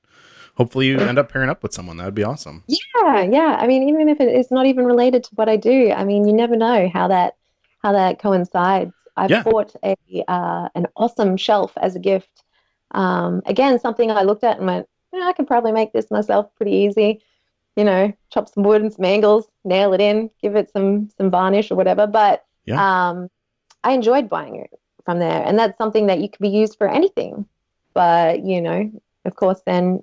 Hopefully you end up pairing up with someone. That would be awesome. Yeah. I mean, even if it's not even related to what I do, I mean, you never know how that coincides. I bought an awesome shelf as a gift. Again, something I looked at and went, I could probably make this myself pretty easy. Chop some wood and some angles, nail it in, give it some varnish or whatever. But I enjoyed buying it from there. And that's something that you could be used for anything. But, of course, then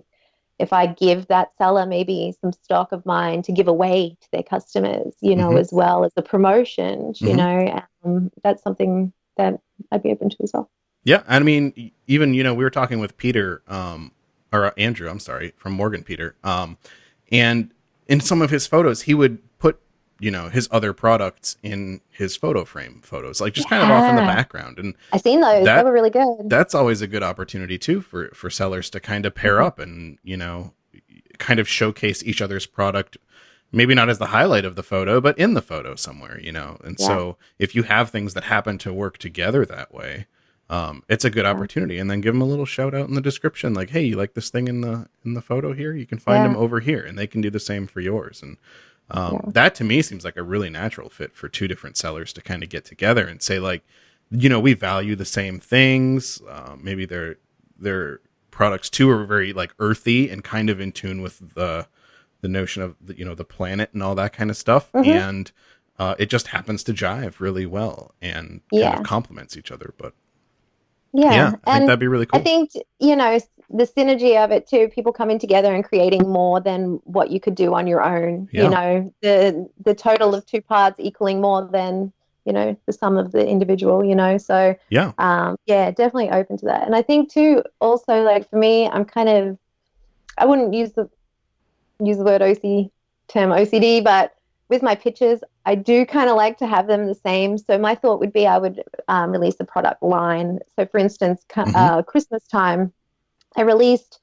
if I give that seller maybe some stock of mine to give away to their customers, as well as a promotion, that's something that I'd be open to as well. Yeah. I mean, even, we were talking with Peter, or Andrew, I'm sorry, from Morgan Peter. And in some of his photos, he would put, his other products in his photo frame photos, like just kind of off in the background. And I've seen those. They were really good. That's always a good opportunity too for sellers to kind of pair up and, kind of showcase each other's product, maybe not as the highlight of the photo, but in the photo somewhere, And so if you have things that happen to work together that way, it's a good opportunity. And then give them a little shout out in the description, like, hey, you like this thing in the photo here? You can find them over here, and they can do the same for yours. And that to me seems like a really natural fit for two different sellers to kind of get together and say, like, we value the same things. Maybe their products too are very like earthy and kind of in tune with the notion of the planet and all that kind of stuff. And it just happens to jive really well and kind of complements each other. But I think that'd be really cool. I think, the synergy of it too, people coming together and creating more than what you could do on your own, the total of two parts equaling more than, the sum of the individual, so definitely open to that. And I think too, also, like, for me, I wouldn't use the word OCD, but with my pictures, I do kind of like to have them the same. So my thought would be I would release a product line. So for instance, Christmas time, I released,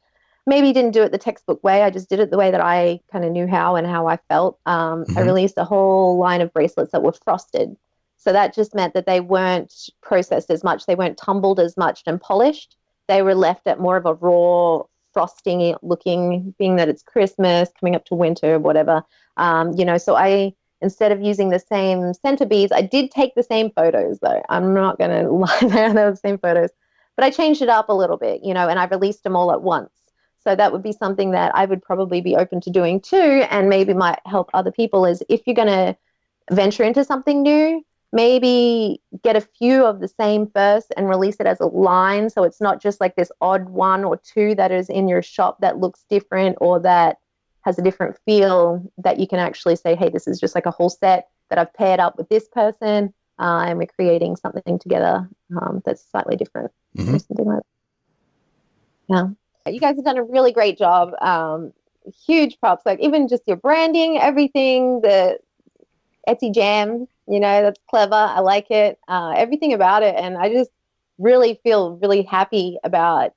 maybe didn't do it the textbook way. I just did it the way that I kind of knew how and how I felt. I released a whole line of bracelets that were frosted. So that just meant that they weren't processed as much. They weren't tumbled as much and polished. They were left at more of a raw frosting looking, being that it's Christmas, coming up to winter, whatever. So I, instead of using the same center beads, I did take the same photos though. I'm not going to lie there, they were the same photos. But I changed it up a little bit, and I released them all at once. So that would be something that I would probably be open to doing too, and maybe might help other people, is if you're going to venture into something new, maybe get a few of the same first and release it as a line. So it's not just like this odd one or two that is in your shop that looks different or that has a different feel, that you can actually say, hey, this is just like a whole set that I've paired up with this person, and we're creating something together that's slightly different. Or something like that. Yeah. You guys have done a really great job. Huge props, like even just your branding, everything, the Etsy Jam, that's clever. I like it. Everything about it. And I just really feel really happy about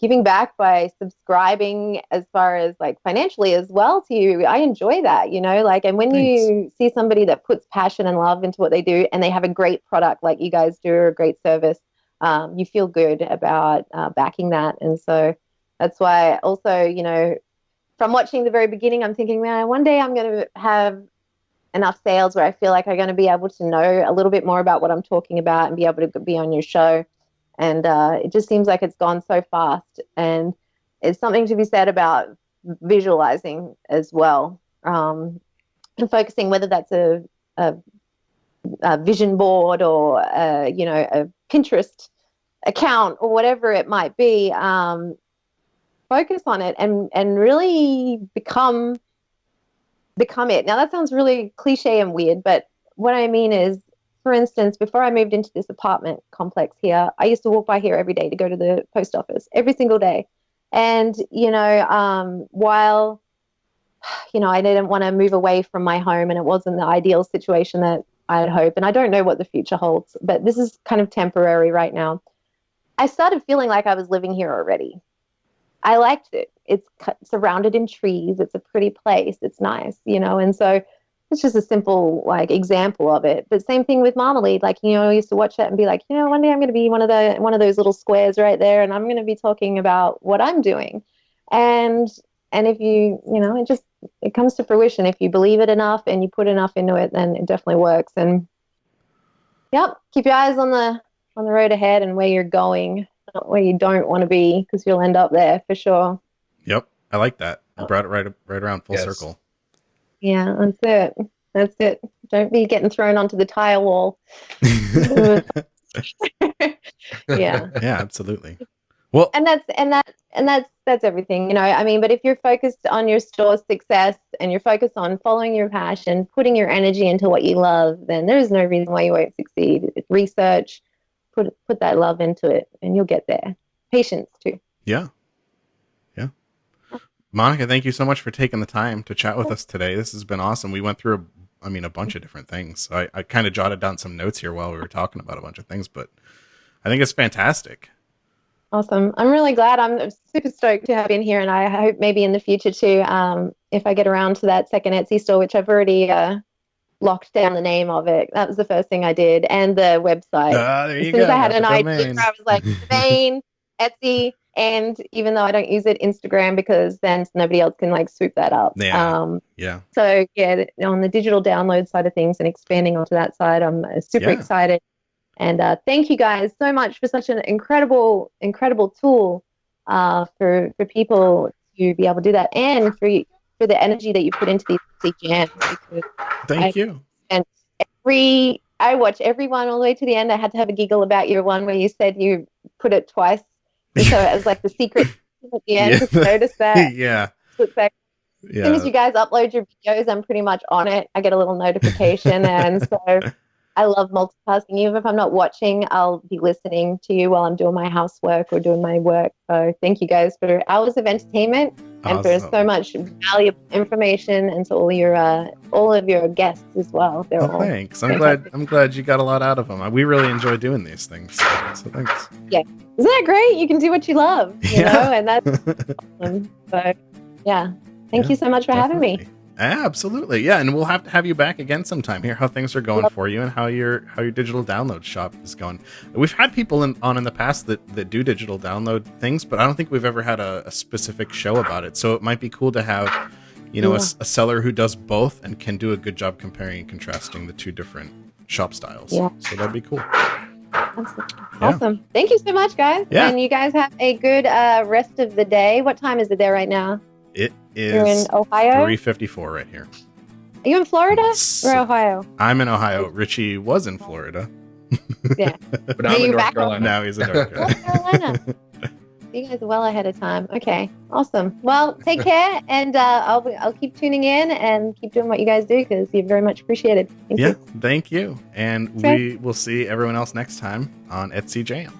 giving back by subscribing, as far as like financially as well to you. I enjoy that, and when you see somebody that puts passion and love into what they do and they have a great product like you guys do, or a great service, you feel good about backing that. And so that's why also, from watching the very beginning, I'm thinking, man, one day I'm going to have enough sales where I feel like I'm going to be able to know a little bit more about what I'm talking about and be able to be on your show. and it just seems like it's gone so fast. And it's something to be said about visualizing as well, and focusing, whether that's a vision board or a Pinterest account or whatever it might be. Focus on it and really become it. Now that sounds really cliche and weird, but what I mean is, for instance, before I moved into this apartment complex here, I used to walk by here every day to go to the post office every single day. And, while, I didn't want to move away from my home and it wasn't the ideal situation that I had hoped, and I don't know what the future holds, but this is kind of temporary right now. I started feeling like I was living here already. I liked it. It's surrounded in trees. It's a pretty place. It's nice, and so it's just a simple example of it. But same thing with Marmalead. I used to watch that and be like, one day I'm going to be one of those little squares right there, and I'm going to be talking about what I'm doing. And if it comes to fruition. If you believe it enough and you put enough into it, then it definitely works. And yep, keep your eyes on the road ahead and where you're going, not where you don't want to be, because you'll end up there for sure. Yep, I like that. You brought it right around full circle. Yeah, that's it. Don't be getting thrown onto the tile wall. Yeah, absolutely. Well, and that's everything, but if you're focused on your store's success and you're focused on following your passion, putting your energy into what you love, then there's no reason why you won't succeed. Research, put that love into it, and you'll get there. Patience too. Yeah. Monica, thank you so much for taking the time to chat with us today. This has been awesome. We went through a bunch of different things. I kind of jotted down some notes here while we were talking about a bunch of things, but I think it's fantastic. Awesome. I'm really glad. I'm super stoked to have been here, and I hope maybe in the future too, if I get around to that second Etsy store, which I've already locked down the name of it. That was the first thing I did, and the website. There you as soon go. as I had an idea, I was like, domain, Etsy, and even though I don't use it, Instagram, because then nobody else can swoop that up. Yeah. So yeah, on the digital download side of things and expanding onto that side, I'm super excited. And thank you guys so much for such an incredible tool for people to be able to do that, and for the energy that you put into these jams. Thank you. And I watch every one all the way to the end. I had to have a giggle about your one where you said you put it twice. And so it was like the secret at the end. Just notice that. Yeah. As soon as you guys upload your videos, I'm pretty much on it. I get a little notification, and so I love multitasking. Even if I'm not watching, I'll be listening to you while I'm doing my housework or doing my work. So thank you guys for hours of entertainment and for so much valuable information, and to all of your guests as well. Thanks. I'm glad you got a lot out of them. We really enjoy doing these things. So thanks. Yeah. Isn't that great? You can do what you love, you know, and that's awesome. So yeah. Thank you so much for having me. Absolutely. Yeah. And we'll have to have you back again sometime, hear how things are going for you and how your digital download shop is going. We've had people on in the past that do digital download things, but I don't think we've ever had a specific show about it. So it might be cool to have, a seller who does both and can do a good job comparing and contrasting the two different shop styles. Yeah. So that'd be cool. Awesome. Thank you so much, guys. Yeah. And you guys have a good rest of the day. What time is it there right now? It is. You're in Ohio? 3:54 right here. Are you in Florida or Ohio? I'm in Ohio. Richie was in Florida. Yeah. But I'm in North Carolina. Now he's in North Carolina. You guys are well ahead of time. Okay. Awesome. Well, take care, and I'll keep tuning in and keep doing what you guys do, because you're very much appreciated. Thank you. Thank you. And we will see everyone else next time on Etsy Jam.